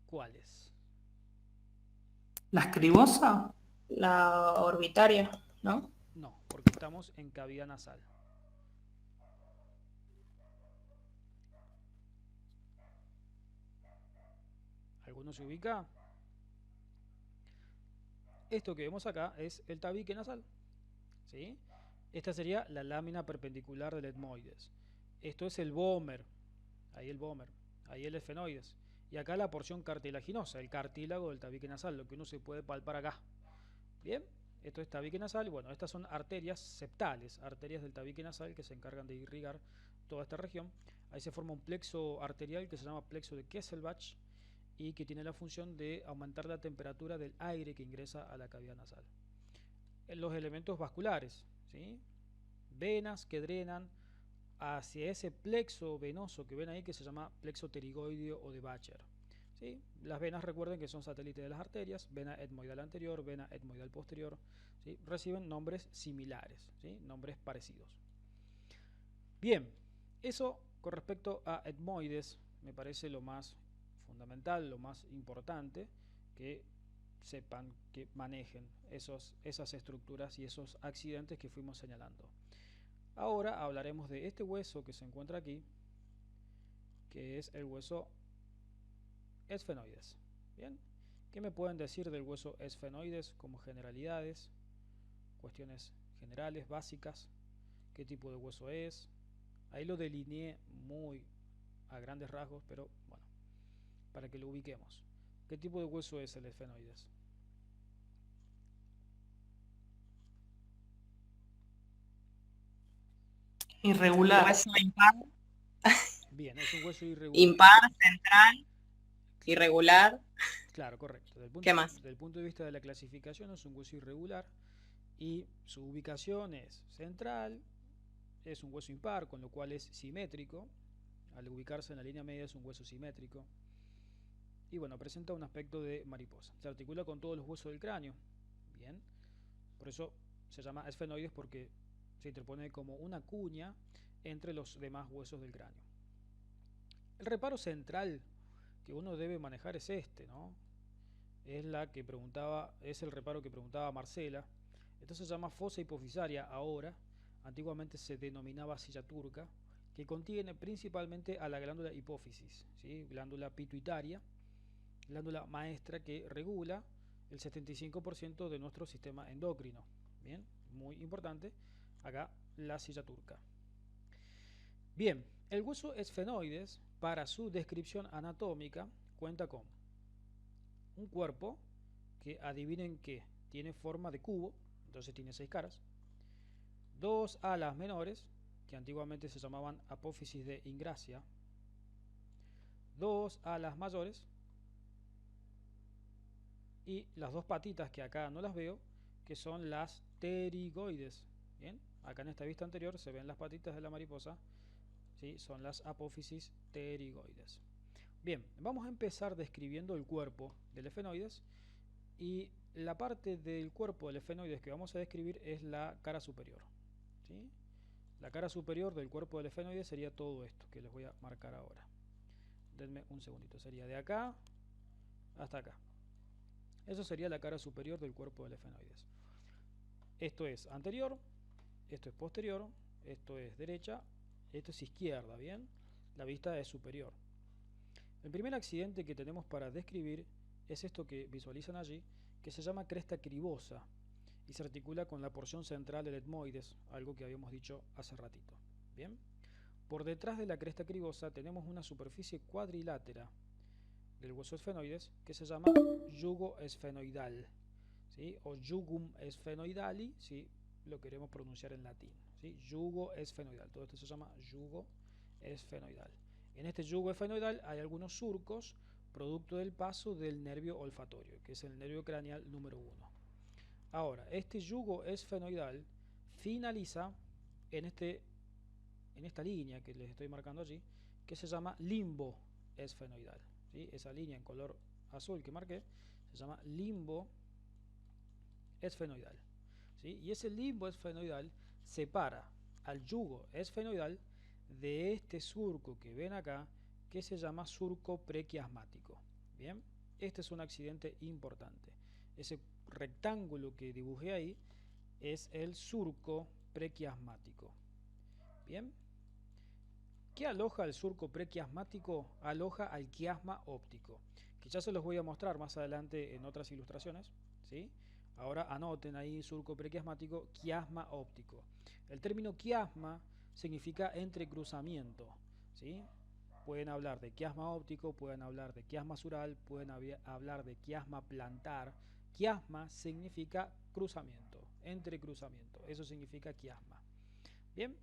¿Cuáles? ¿La escribosa? La orbitaria, ¿no? No, porque estamos en cavidad nasal. ¿Alguno se ubica? Esto que vemos acá es el tabique nasal, ¿sí? Esta sería la lámina perpendicular del etmoides. Esto es el vómer, ahí el esfenoides. Y acá la porción cartilaginosa, el cartílago del tabique nasal, lo que uno se puede palpar acá. Bien, esto es tabique nasal. Bueno, estas son arterias septales, arterias del tabique nasal que se encargan de irrigar toda esta región. Ahí se forma un plexo arterial que se llama plexo de Kesselbach y que tiene la función de aumentar la temperatura del aire que ingresa a la cavidad nasal. Los elementos vasculares, ¿sí? Venas que drenan hacia ese plexo venoso que ven ahí, que se llama plexo pterigoideo o de Bacher, ¿sí? Las venas, recuerden que son satélites de las arterias, vena etmoidal anterior, vena etmoidal posterior, ¿sí? Reciben nombres similares, ¿sí? Nombres parecidos. Bien, eso con respecto a etmoides me parece lo más fundamental, lo más importante, que sepan, que manejen esas estructuras y esos accidentes que fuimos señalando. Ahora hablaremos de este hueso que se encuentra aquí, que es el hueso esfenoides. Bien, ¿qué me pueden decir del hueso esfenoides como generalidades, cuestiones generales, básicas? ¿Qué tipo de hueso es? Ahí lo delineé muy a grandes rasgos, pero bueno, para que lo ubiquemos. ¿Qué tipo de hueso es el esfenoides? Irregular. Hueso impar, Bien, es un hueso irregular. impar, central, irregular. Claro, correcto. ¿Qué más? Desde el punto de vista de la clasificación es un hueso irregular y su ubicación es central, es un hueso impar, con lo cual es simétrico. Al ubicarse en la línea media es un hueso simétrico. Y bueno, presenta un aspecto de mariposa. Se articula con todos los huesos del cráneo. Bien, por eso se llama esfenoides, porque se interpone como una cuña entre los demás huesos del cráneo. El reparo central que uno debe manejar es este, ¿no? Es el reparo que preguntaba Marcela. Esto se llama fosa hipofisaria ahora. Antiguamente se denominaba silla turca, que contiene principalmente a la glándula hipófisis, ¿sí? Glándula pituitaria, glándula maestra que regula el 75% de nuestro sistema endocrino. Bien, muy importante acá la silla turca. Bien, el hueso esfenoides, para su descripción anatómica, cuenta con un cuerpo que, adivinen qué, tiene forma de cubo, entonces tiene 6 caras, 2 alas menores, que antiguamente se llamaban apófisis de Ingracia, 2 alas mayores, y las 2 patitas que acá no las veo, que son las pterigoides. Bien, acá en esta vista anterior se ven las patitas de la mariposa, ¿sí? Son las apófisis pterigoides. Bien, vamos a empezar describiendo el cuerpo del esfenoides, y la parte del cuerpo del esfenoides que vamos a describir es la cara superior, ¿sí? La cara superior del cuerpo del esfenoides sería todo esto que les voy a marcar ahora. Denme un segundito, sería de acá hasta acá. Eso sería la cara superior del cuerpo del esfenoides. Esto es anterior, esto es posterior, esto es derecha, esto es izquierda, ¿bien? La vista es superior. El primer accidente que tenemos para describir es esto que visualizan allí, que se llama cresta cribosa y se articula con la porción central del etmoides, algo que habíamos dicho hace ratito. Bien, por detrás de la cresta cribosa tenemos una superficie cuadrilátera del hueso esfenoides que se llama yugo esfenoidal, ¿sí? O jugum esfenoidali, si lo queremos pronunciar en latín, ¿sí? Yugo esfenoidal, todo esto se llama yugo esfenoidal. En este yugo esfenoidal hay algunos surcos producto del paso del nervio olfatorio, que es el nervio craneal número 1. Ahora, este yugo esfenoidal finaliza en esta línea que les estoy marcando allí, que se llama limbo esfenoidal, ¿sí? Esa línea en color azul que marqué se llama limbo esfenoidal, ¿sí? Y ese limbo esfenoidal separa al yugo esfenoidal de este surco que ven acá, que se llama surco prequiasmático. Bien, este es un accidente importante. Ese rectángulo que dibujé ahí es el surco prequiasmático. Bien, ¿qué aloja el surco prequiasmático? Aloja al quiasma óptico, que ya se los voy a mostrar más adelante en otras ilustraciones, ¿sí? Ahora anoten ahí surco prequiasmático, quiasma óptico. El término quiasma significa entrecruzamiento, ¿sí? Pueden hablar de quiasma óptico, pueden hablar de quiasma sural, pueden hablar de quiasma plantar. Quiasma significa cruzamiento, entrecruzamiento, eso significa quiasma. Bien.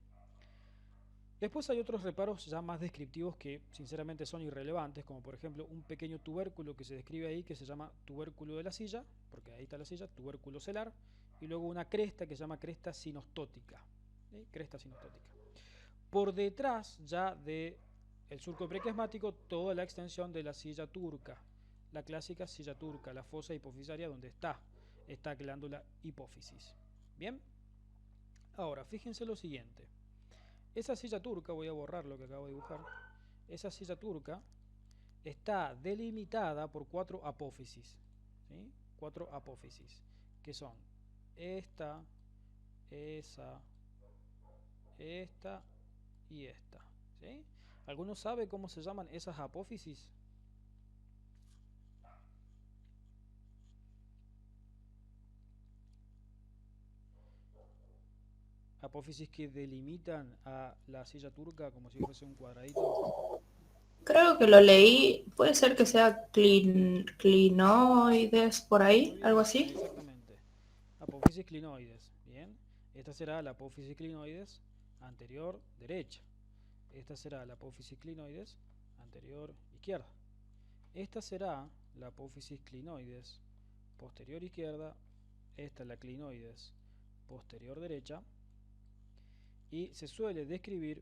Después hay otros reparos ya más descriptivos que sinceramente son irrelevantes, como por ejemplo un pequeño tubérculo que se describe ahí que se llama tubérculo de la silla, porque ahí está la silla, tubérculo celar, y luego una cresta que se llama cresta sinostótica, ¿sí? Cresta sinostótica. Por detrás ya del surco prequiasmático toda la extensión de la silla turca, la clásica silla turca, la fosa hipofisaria donde está esta glándula hipófisis. Bien, ahora fíjense lo siguiente. Esa silla turca, voy a borrar lo que acabo de dibujar, esa silla turca está delimitada por 4 apófisis, ¿sí? 4 apófisis, que son esta, esa, esta y esta, ¿sí? ¿Alguno sabe cómo se llaman esas apófisis? Apófisis que delimitan a la silla turca como si fuese un cuadradito. Creo que lo leí. Puede ser que sea clinoides por ahí, Muy algo bien, así. exactamente. Apófisis clinoides. Bien. Esta será la apófisis clinoides anterior derecha. Esta será la apófisis clinoides anterior izquierda. Esta será la apófisis clinoides posterior izquierda. Esta es la clinoides posterior derecha. Y se suele describir,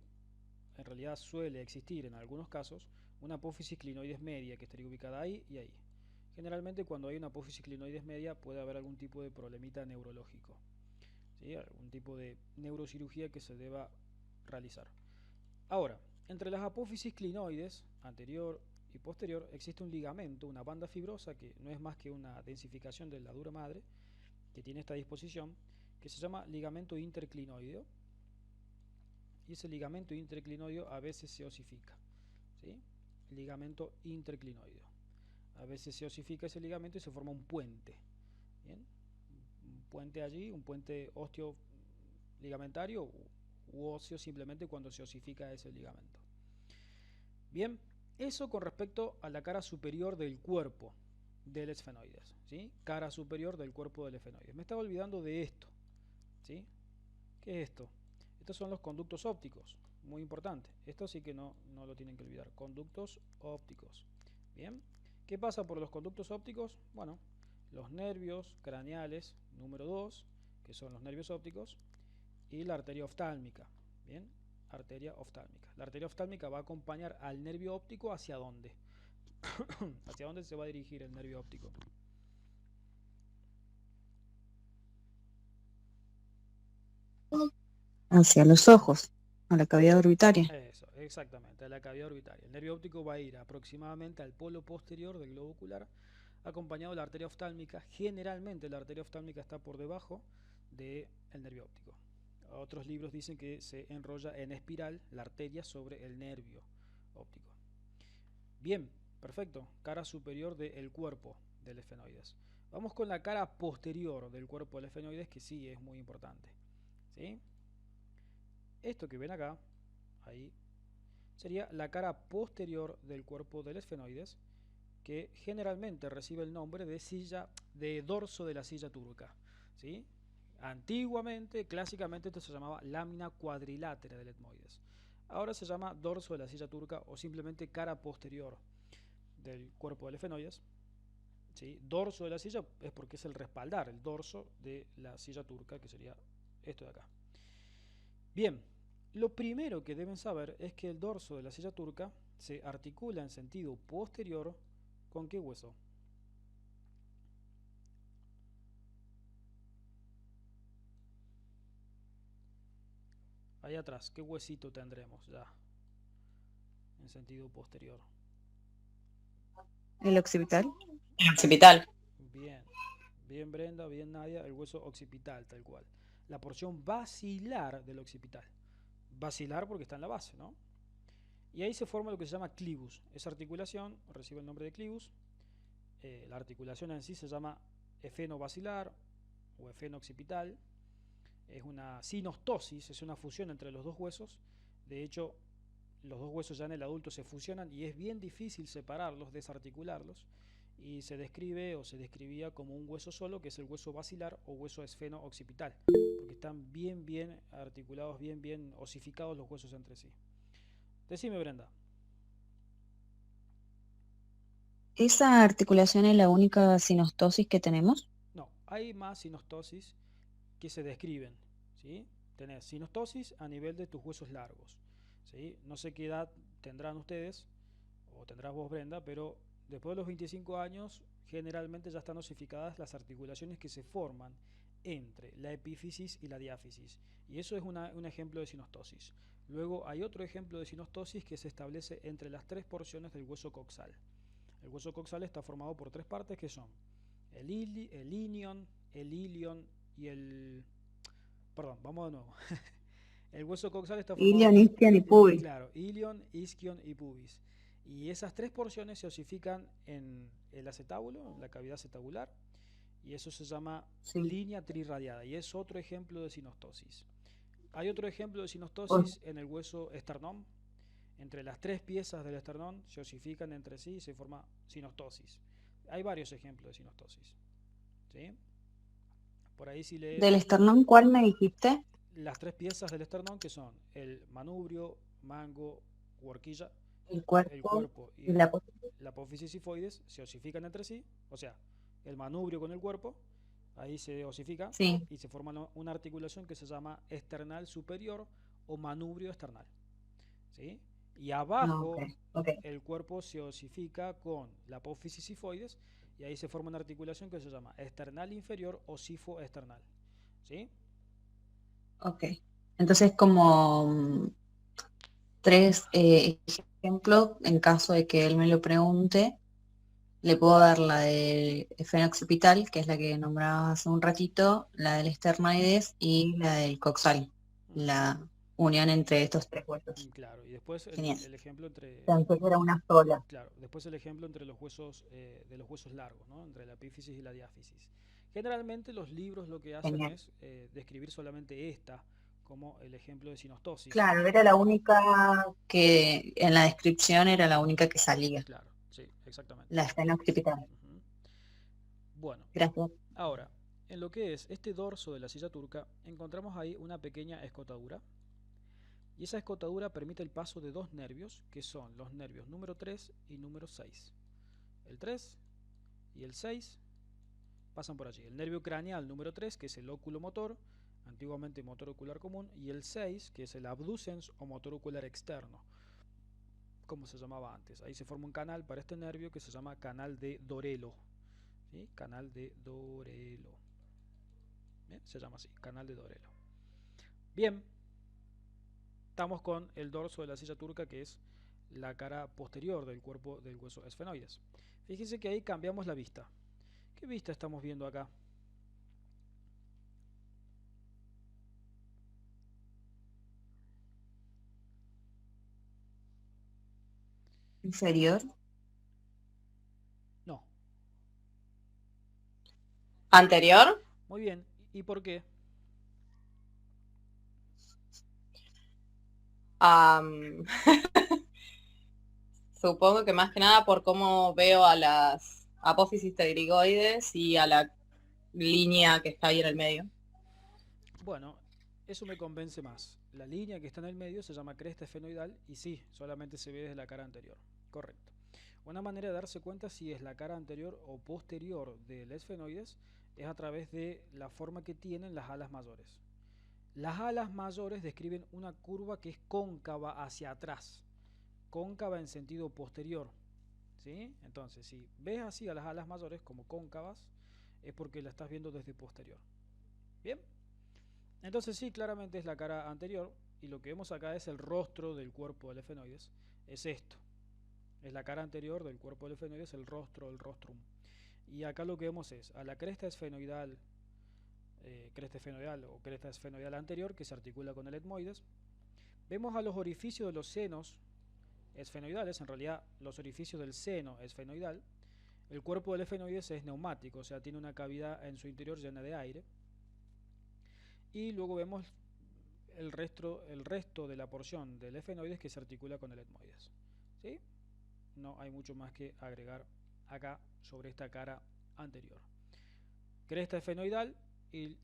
en realidad suele existir en algunos casos, una apófisis clinoides media que estaría ubicada ahí y ahí. Generalmente cuando hay una apófisis clinoides media puede haber algún tipo de problemita neurológico, ¿sí? Algún tipo de neurocirugía que se deba realizar. Ahora, entre las apófisis clinoides anterior y posterior existe un ligamento, una banda fibrosa que no es más que una densificación de la dura madre que tiene esta disposición, que se llama ligamento interclinoideo. Y ese ligamento interclinoideo a veces se osifica, ¿sí? Ligamento interclinoideo. A veces se osifica ese ligamento y se forma un puente. ¿Bien? Un puente allí, un puente osteo ligamentario u óseo simplemente cuando se osifica ese ligamento. Bien, eso con respecto a la cara superior del cuerpo del esfenoides, ¿sí? Cara superior del cuerpo del esfenoides. Me estaba olvidando de esto, ¿sí? ¿Qué es esto? Estos son los conductos ópticos, muy importante. Esto sí que no lo tienen que olvidar. Conductos ópticos. Bien, ¿qué pasa por los conductos ópticos? Bueno, los nervios craneales número 2, que son los nervios ópticos, y la arteria oftálmica. Bien, arteria oftálmica. La arteria oftálmica va a acompañar al nervio óptico hacia dónde. ¿Hacia dónde se va a dirigir el nervio óptico? Hacia los ojos, a la cavidad orbitaria. Eso, exactamente, a la cavidad orbitaria. El nervio óptico va a ir aproximadamente al polo posterior del globo ocular, acompañado de la arteria oftálmica. Generalmente la arteria oftálmica está por debajo del nervio óptico. Otros libros dicen que se enrolla en espiral la arteria sobre el nervio óptico. Bien, perfecto. Cara superior del cuerpo del esfenoides. Vamos con la cara posterior del cuerpo del esfenoides, que sí es muy importante, ¿sí? Esto que ven acá, ahí, sería la cara posterior del cuerpo del esfenoides, que generalmente recibe el nombre de dorso de la silla turca, ¿sí? Antiguamente, clásicamente, esto se llamaba lámina cuadrilátera del etmoides. Ahora se llama dorso de la silla turca o simplemente cara posterior del cuerpo del esfenoides, ¿sí? Dorso de la silla es porque es el respaldar, el dorso de la silla turca, que sería esto de acá. Bien, lo primero que deben saber es que el dorso de la silla turca se articula en sentido posterior ¿con qué hueso? Ahí atrás, ¿qué huesito tendremos ya en sentido posterior? El occipital. El occipital. Bien, bien Brenda, bien Nadia, el hueso occipital tal cual. La porción basilar del occipital. Basilar porque está en la base, ¿no? Y ahí se forma lo que se llama clivus. Esa articulación recibe el nombre de clivus la articulación en sí se llama efenobasilar o efeno-occipital. Es una sinostosis, es una fusión entre los dos huesos. De hecho, los dos huesos ya en el adulto se fusionan y es bien difícil separarlos, desarticularlos, y se describe o se describía como un hueso solo, que es el hueso basilar o hueso esfeno-occipital, porque están bien articulados, bien osificados los huesos entre sí. Decime, Brenda. ¿Esa articulación es la única sinostosis que tenemos? No, hay más sinostosis que se describen, ¿sí? Tenés sinostosis a nivel de tus huesos largos, ¿sí? No sé qué edad tendrán ustedes, o tendrás vos, Brenda, pero después de los 25 años generalmente ya están osificadas las articulaciones que se forman entre la epífisis y la diáfisis, y eso es un ejemplo de sinostosis. Luego hay otro ejemplo de sinostosis que se establece entre las tres porciones del hueso coxal. El hueso coxal está formado por tres partes que son el ilion, el ilion y el... Perdón, vamos de nuevo. El hueso coxal está formado... Ilion, isquion y pubis. Claro, ilion, isquion y pubis. Y esas tres porciones se osifican en el acetábulo, en la cavidad acetabular, y eso se llama línea trirradiada, y es otro ejemplo de sinostosis. Hay otro ejemplo de sinostosis en el hueso esternón. Entre las tres piezas del esternón se osifican entre sí y se forma sinostosis. Hay varios ejemplos de sinostosis, ¿sí? Por ahí si lees... ¿Del esternón cuál me dijiste? Las tres piezas del esternón, que son el manubrio, mango u horquilla, El el cuerpo cuerpo y y la la apófisis sifoides, se osifican entre sí, o sea, el manubrio con el cuerpo, ahí se osifica Sí. y se forma una articulación que se llama esternal superior o manubrio esternal, ¿sí? Y abajo el cuerpo se osifica con la apófisis sifoides y ahí se forma una articulación que se llama esternal inferior o sifoesternal, ¿sí? Ok. Entonces, como tres ejemplos, en caso de que él me lo pregunte, le puedo dar la del efeno-occipital, que es la que nombrabas hace un ratito, la del esternoides y la del coxal, la unión entre estos tres huesos. Claro, y después Genial. el ejemplo entre... Pensé que era una sola. Claro, después el ejemplo entre los huesos de los huesos largos, ¿no? Entre la epífisis y la diáfisis. Generalmente los libros lo que hacen Genial. es describir solamente esta como el ejemplo de sinostosis. Claro, era la única que en la descripción era la única que salía. Claro, sí, exactamente. La efeno-occipital. Bueno, Gracias. ahora, en lo que es este dorso de la silla turca, encontramos ahí una pequeña escotadura. Y esa escotadura permite el paso de dos nervios, que son los nervios número 3 y número 6. El 3 y el 6 pasan por allí. El nervio craneal número 3, que es el óculo motor, antiguamente motor ocular común, y el 6, que es el abducens o motor ocular externo, como se llamaba antes. Ahí se forma un canal para este nervio que se llama canal de Dorelo, ¿sí? Canal de Dorelo. ¿Bien? Se llama así, canal de Dorelo. Bien, estamos con el dorso de la silla turca, que es la cara posterior del cuerpo del hueso esfenoides. Fíjense que ahí cambiamos la vista. ¿Qué vista estamos viendo acá? Inferior. No. ¿Anterior? Muy bien. ¿Y por qué? Supongo que más que nada por cómo veo a las apófisis pterigoides y a la línea que está ahí en el medio. Bueno, eso me convence más. La línea que está en el medio se llama cresta esfenoidal y sí, solamente se ve desde la cara anterior. Correcto. Una manera de darse cuenta si es la cara anterior o posterior del esfenoides es a través de la forma que tienen las alas mayores. Las alas mayores describen una curva que es cóncava hacia atrás, cóncava en sentido posterior, ¿sí? Entonces, si ves así a las alas mayores como cóncavas, es porque la estás viendo desde posterior. ¿Bien? Entonces sí, claramente es la cara anterior, y lo que vemos acá es el rostro del cuerpo del esfenoides, es esto. Es la cara anterior del cuerpo del esfenoides, el rostro, el rostrum. Y acá lo que vemos es a la cresta esfenoidal o cresta esfenoidal anterior, que se articula con el etmoides. Vemos a los orificios de los senos esfenoidales, en realidad los orificios del seno esfenoidal, El cuerpo del esfenoides es neumático, o sea, tiene una cavidad en su interior llena de aire. Y luego vemos el resto de la porción del esfenoides que se articula con el etmoides. ¿Sí? No hay mucho más que agregar acá sobre esta cara anterior. Cresta esfenoidal y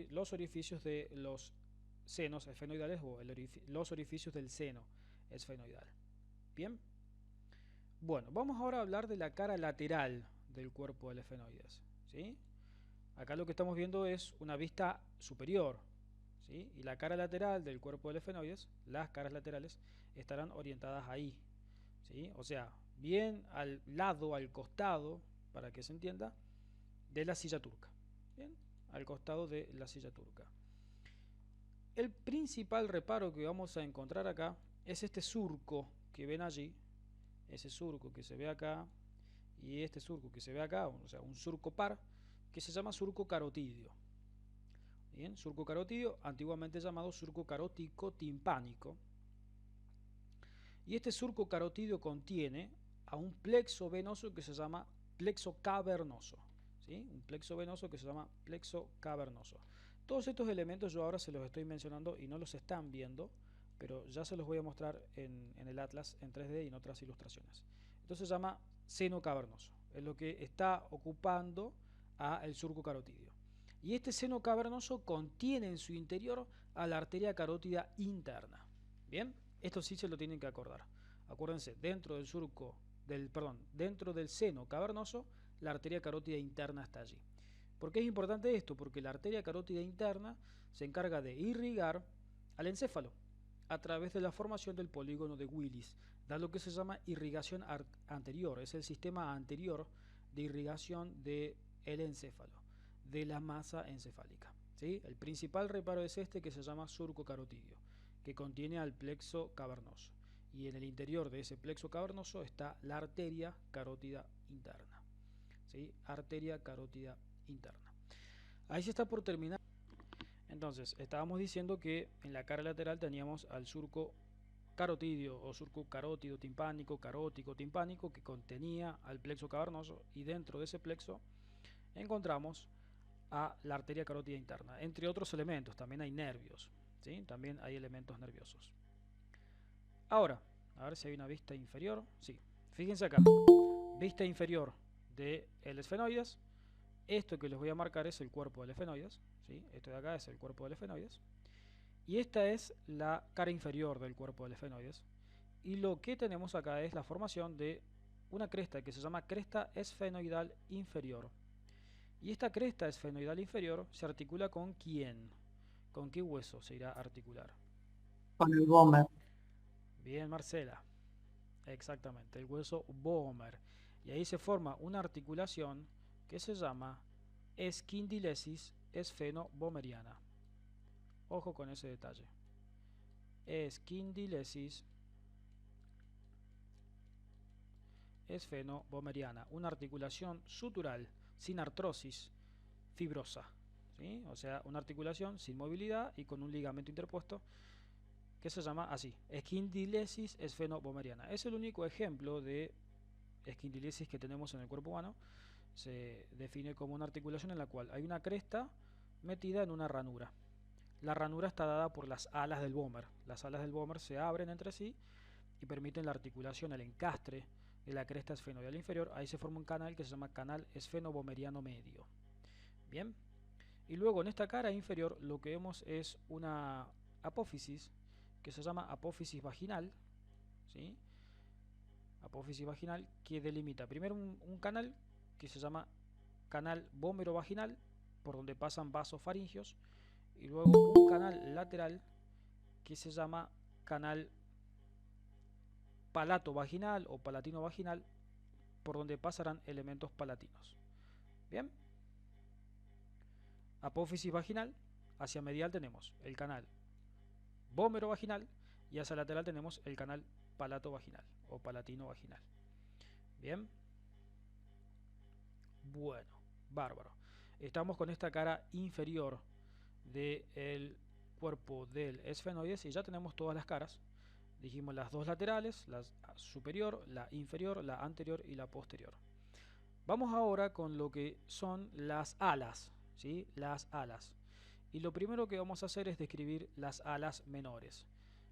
los orificios de los senos esfenoidales o los orificios del seno esfenoidal. Bien. Bueno, vamos ahora a hablar de la cara lateral del cuerpo del esfenoides. ¿Sí? Acá lo que estamos viendo es una vista superior. ¿Sí? Y la cara lateral del cuerpo del esfenoides, las caras laterales, estarán orientadas ahí. ¿Sí? O sea, bien al lado, al costado, para que se entienda, de la silla turca. Bien, al costado de la silla turca. El principal reparo que vamos a encontrar acá es este surco que ven allí, ese surco que se ve acá y este surco que se ve acá, o sea, un surco par que se llama surco carotidio. Bien, surco carotidio, antiguamente llamado surco carótico timpánico. Y este surco carotidio contiene a un plexo venoso que se llama plexo cavernoso. ¿Sí? Un plexo venoso que se llama plexo cavernoso. Todos estos elementos yo ahora se los estoy mencionando y no los están viendo, pero ya se los voy a mostrar en el atlas en 3D y en otras ilustraciones. Entonces se llama seno cavernoso, es lo que está ocupando a el surco carotidio. Y este seno cavernoso contiene en su interior a la arteria carótida interna. Bien, esto sí se lo tienen que acordar. Acuérdense, dentro del seno cavernoso, la arteria carótida interna está allí. ¿Por qué es importante esto? Porque la arteria carótida interna se encarga de irrigar al encéfalo a través de la formación del polígono de Willis, da lo que se llama irrigación anterior, es el sistema anterior de irrigación del encéfalo, de la masa encefálica. ¿Sí? El principal reparo es este que se llama surco carotidio, que contiene al plexo cavernoso. Y en el interior de ese plexo cavernoso está la arteria carótida interna. ¿Sí? Arteria carótida interna. Ahí se está por terminar. Entonces, estábamos diciendo que en la cara lateral teníamos al surco carotidio o surco carótido timpánico, carótico timpánico, que contenía al plexo cavernoso, y dentro de ese plexo encontramos a la arteria carótida interna, entre otros elementos. También hay nervios, ¿sí? También hay elementos nerviosos. Ahora, a ver si hay una vista inferior. Sí, fíjense acá, vista inferior del esfenoides. Esto que les voy a marcar es el cuerpo del esfenoides, ¿sí? Esto de acá es el cuerpo del esfenoides. Y esta es la cara inferior del cuerpo del esfenoides. Y lo que tenemos acá es la formación de una cresta que se llama cresta esfenoidal inferior. Y esta cresta esfenoidal inferior se articula con ¿quién? ¿Con qué hueso se irá a articular? Con el Bomer. Bien, Marcela. Exactamente, el hueso Bomer. Y ahí se forma una articulación que se llama esquindilesis esfeno-bomeriana. Ojo con ese detalle. Esquindilesis esfeno-bomeriana. Una articulación sutural sin artrosis fibrosa. ¿Sí? O sea, una articulación sin movilidad y con un ligamento interpuesto que se llama así, esquindilesis esfeno-bomeriana. Es el único ejemplo de esquindilesis que tenemos en el cuerpo humano. Se define como una articulación en la cual hay una cresta metida en una ranura. La ranura está dada por las alas del Bomer. Las alas del Bomer se abren entre sí y permiten la articulación, el encastre de la cresta esfenoidal inferior. Ahí se forma un canal que se llama canal esfeno-bomeriano medio. Bien. Y luego en esta cara inferior lo que vemos es una apófisis que se llama apófisis vaginal, ¿sí? Apófisis vaginal que delimita primero un canal que se llama canal vómero-vaginal, por donde pasan vasos faringios, y luego un canal lateral que se llama canal palato-vaginal o palatino-vaginal, por donde pasarán elementos palatinos. Bien. Apófisis vaginal, hacia medial tenemos el canal vómero vaginal y hacia lateral tenemos el canal palato vaginal o palatino vaginal. Bien. Bueno, bárbaro. Estamos con esta cara inferior del cuerpo del esfenoides y ya tenemos todas las caras. Dijimos las dos laterales, la superior, la inferior, la anterior y la posterior. Vamos ahora con lo que son las alas, ¿sí? Las alas. Y lo primero que vamos a hacer es describir las alas menores,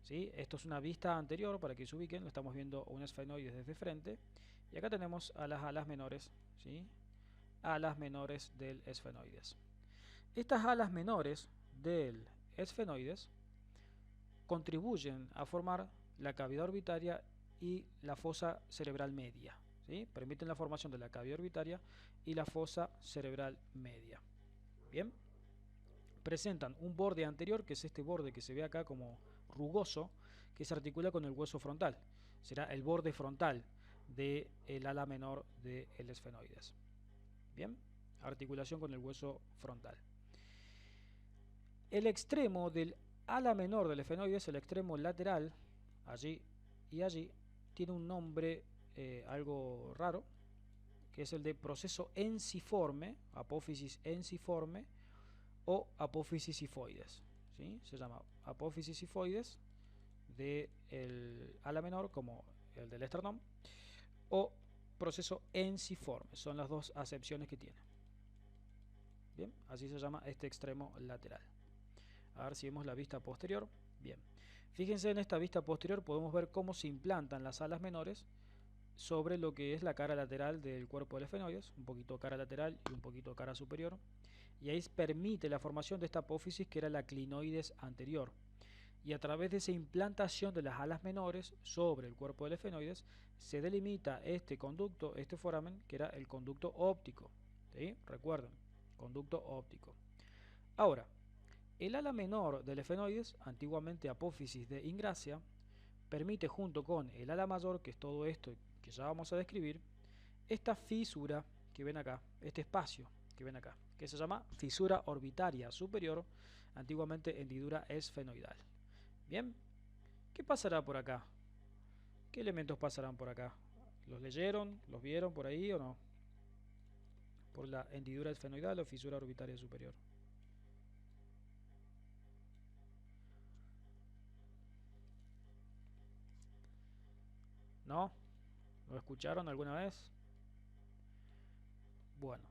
¿sí? Esto es una vista anterior para que se ubiquen, lo estamos viendo un esfenoides desde frente. Y acá tenemos a las alas menores, ¿sí? Alas menores del esfenoides. Estas alas menores del esfenoides contribuyen a formar la cavidad orbitaria y la fosa cerebral media, ¿sí? Permiten la formación de la cavidad orbitaria y la fosa cerebral media. Bien, presentan un borde anterior, que es este borde que se ve acá como rugoso, que se articula con el hueso frontal. Será el borde frontal del ala menor del esfenoides. Bien, articulación con el hueso frontal. El extremo del ala menor del esfenoides, el extremo lateral, allí y allí, tiene un nombre algo raro, que es el de proceso ensiforme, apófisis ensiforme o apófisis sifoides, ¿sí? Se llama apófisis sifoides del ala menor, como el del esternón, o proceso ensiforme. Son las dos acepciones que tiene. Bien, así se llama este extremo lateral. A ver si vemos la vista posterior. Bien, fíjense, en esta vista posterior podemos ver cómo se implantan las alas menores sobre lo que es la cara lateral del cuerpo del esfenoides, un poquito cara lateral y un poquito cara superior, y ahí permite la formación de esta apófisis, que era la clinoides anterior, y a través de esa implantación de las alas menores sobre el cuerpo del esfenoides se delimita este conducto, este foramen, que era el conducto óptico, ¿sí? Recuerden, conducto óptico. Ahora, el ala menor del esfenoides, antiguamente apófisis de Ingracia, permite, junto con el ala mayor, que es todo esto que ya vamos a describir, esta fisura que ven acá, este espacio que ven acá, que se llama fisura orbitaria superior, antiguamente hendidura esfenoidal. Bien, ¿qué pasará por acá? ¿Qué elementos pasarán por acá? ¿Los leyeron? ¿Los vieron por ahí o no? Por la hendidura esfenoidal o fisura orbitaria superior. ¿No? ¿Lo escucharon alguna vez? Bueno.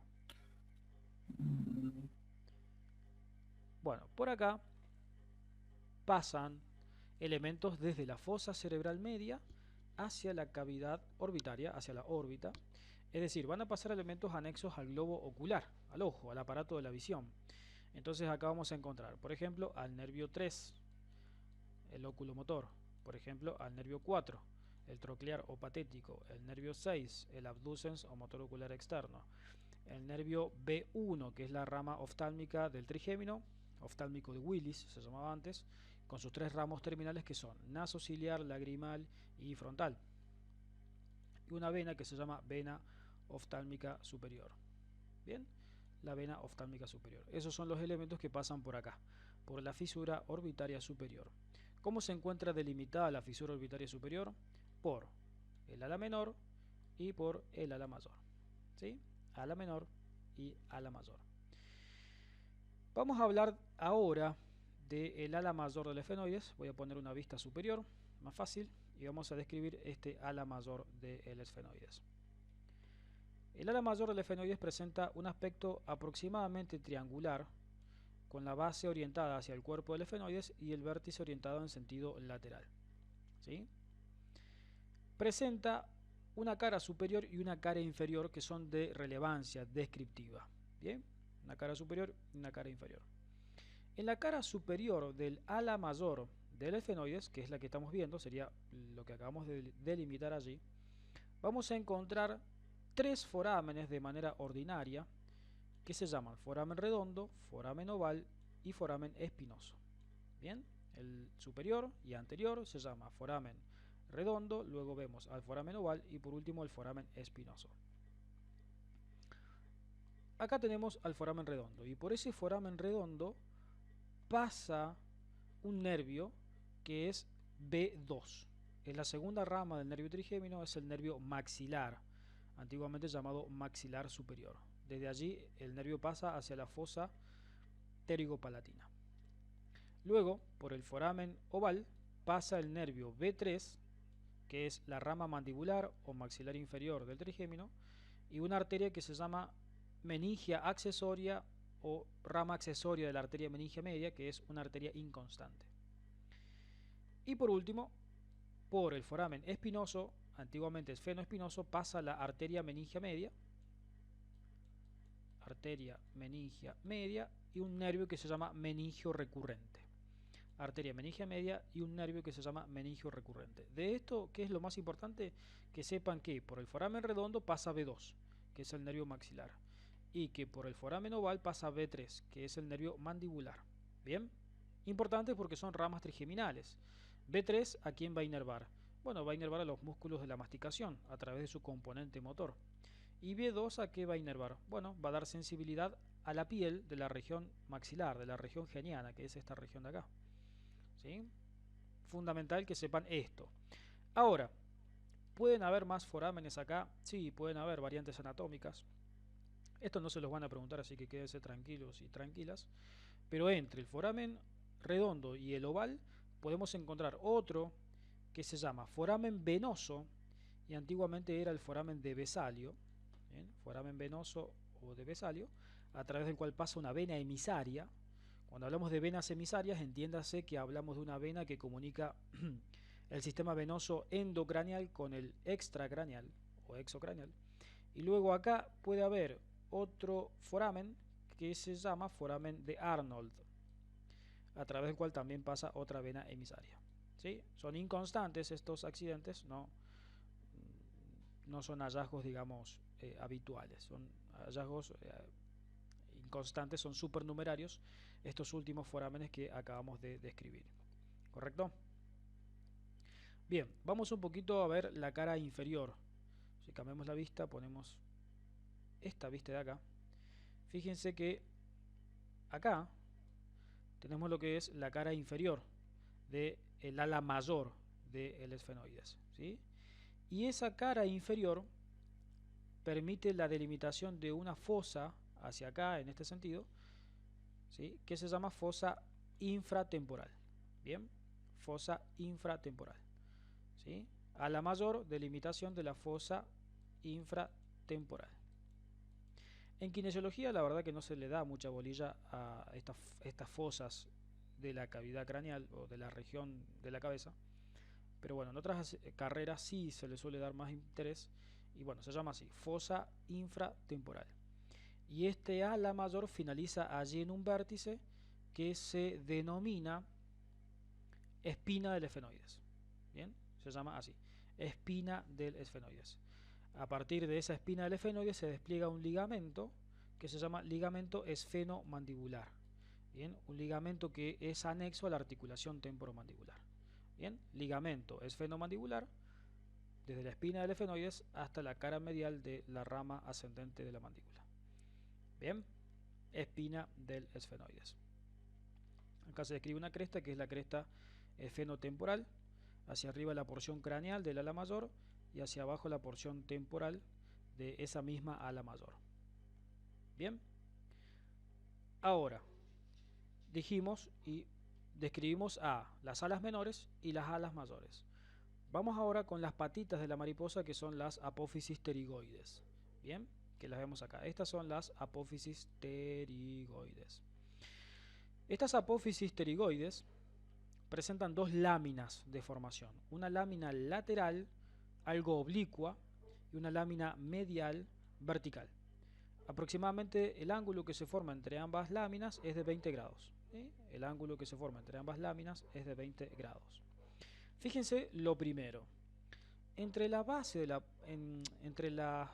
Bueno, por acá pasan elementos desde la fosa cerebral media hacia la cavidad orbitaria, hacia la órbita. Es decir, van a pasar elementos anexos al globo ocular, al ojo, al aparato de la visión. Entonces acá vamos a encontrar, por ejemplo, al nervio 3, el oculomotor. Por ejemplo, al nervio 4, el troclear o patético. El nervio 6, el abducens o motor ocular externo. El nervio B1, que es la rama oftálmica del trigémino, oftálmico de Willis se llamaba antes, con sus tres ramos terminales, que son nasociliar, lagrimal y frontal. Y una vena que se llama vena oftálmica superior. Bien, la vena oftálmica superior. Esos son los elementos que pasan por acá, por la fisura orbitaria superior. ¿Cómo se encuentra delimitada la fisura orbitaria superior? Por el ala menor y por el ala mayor, ¿sí? Ala menor y ala mayor. Vamos a hablar ahora del ala mayor del esfenoides. Voy a poner una vista superior, más fácil, y vamos a describir este ala mayor del esfenoides. El ala mayor del esfenoides presenta un aspecto aproximadamente triangular, con la base orientada hacia el cuerpo del esfenoides y el vértice orientado en sentido lateral, ¿sí? Presenta una cara superior y una cara inferior que son de relevancia descriptiva. Bien, una cara superior y una cara inferior. En la cara superior del ala mayor del esfenoides, que es la que estamos viendo, sería lo que acabamos de delimitar allí, vamos a encontrar tres forámenes de manera ordinaria, que se llaman foramen redondo, foramen oval y foramen espinoso. Bien, el superior y anterior se llama foramen redondo, luego vemos al foramen oval y por último el foramen espinoso. Acá tenemos al foramen redondo, y por ese foramen redondo pasa un nervio que es B2. Es la segunda rama del nervio trigémino, es el nervio maxilar, antiguamente llamado maxilar superior. Desde allí el nervio pasa hacia la fosa pterigopalatina. Luego, por el foramen oval, pasa el nervio B3, que es la rama mandibular o maxilar inferior del trigémino, y una arteria que se llama meningia accesoria o rama accesoria de la arteria meningia media, que es una arteria inconstante. Y por último, por el foramen espinoso, antiguamente esfenoespinoso, pasa la arteria meningia media, y un nervio que se llama meningio recurrente. Arteria meningia media y un nervio que se llama meningio recurrente. De esto, ¿qué es lo más importante? Que sepan que por el foramen redondo pasa B2, que es el nervio maxilar, y que por el foramen oval pasa B3, que es el nervio mandibular. Bien, importante porque son ramas trigeminales. B3, ¿a quién va a inervar? Bueno, va a inervar a los músculos de la masticación a través de su componente motor. ¿Y B2 a qué va a inervar? Bueno, va a dar sensibilidad a la piel de la región maxilar, de la región geniana, que es esta región de acá. ¿Sí? Fundamental que sepan esto. Ahora, ¿pueden haber más forámenes acá? Sí, pueden haber variantes anatómicas. Esto no se los van a preguntar, así que quédense tranquilos y tranquilas. Pero entre el foramen redondo y el oval podemos encontrar otro que se llama foramen venoso, y antiguamente era el foramen de Vesalio. ¿Bien? Foramen venoso o de Vesalio, a través del cual pasa una vena emisaria. Cuando hablamos de venas emisarias, entiéndase que hablamos de una vena que comunica el sistema venoso endocraneal con el extracraneal o exocraneal. Y luego acá puede haber otro foramen que se llama foramen de Arnold, a través del cual también pasa otra vena emisaria. ¿Sí? Son inconstantes estos accidentes, no son hallazgos, digamos, habituales, son hallazgos inconstantes, son supernumerarios estos últimos forámenes que acabamos de describir. ¿Correcto? Bien, vamos un poquito a ver la cara inferior. Si cambiamos la vista, ponemos esta vista de acá. Fíjense que acá tenemos lo que es la cara inferior del ala mayor del esfenoides, ¿sí? Y esa cara inferior permite la delimitación de una fosa hacia acá, en este sentido, ¿sí? Que se llama fosa infratemporal. Bien, fosa infratemporal, ¿sí? Ala mayor, delimitación de la fosa infratemporal. En kinesiología, la verdad que no se le da mucha bolilla a estas fosas de la cavidad craneal o de la región de la cabeza. Pero bueno, en otras carreras sí se le suele dar más interés. Y bueno, se llama así, fosa infratemporal. Y este ala mayor finaliza allí en un vértice que se denomina espina del esfenoides. Bien, se llama así, espina del esfenoides. A partir de esa espina del esfenoides se despliega un ligamento que se llama ligamento esfenomandibular. Bien, un ligamento que es anexo a la articulación temporomandibular. Bien, ligamento esfenomandibular desde la espina del esfenoides hasta la cara medial de la rama ascendente de la mandíbula. Bien, espina del esfenoides. Acá se describe una cresta que es la cresta esfenotemporal. Hacia arriba la porción craneal del ala mayor y hacia abajo la porción temporal de esa misma ala mayor. Bien, ahora dijimos y describimos a las alas menores y las alas mayores. Vamos ahora con las patitas de la mariposa, que son las apófisis pterigoides. Bien, que las vemos acá. Estas son las apófisis pterigoides. Estas apófisis pterigoides presentan dos láminas de formación. Una lámina lateral, algo oblicua, y una lámina medial vertical. Aproximadamente el ángulo que se forma entre ambas láminas es de 20 grados. ¿Sí? El ángulo que se forma entre ambas láminas es de 20 grados. Fíjense lo primero. Entre la base de entre las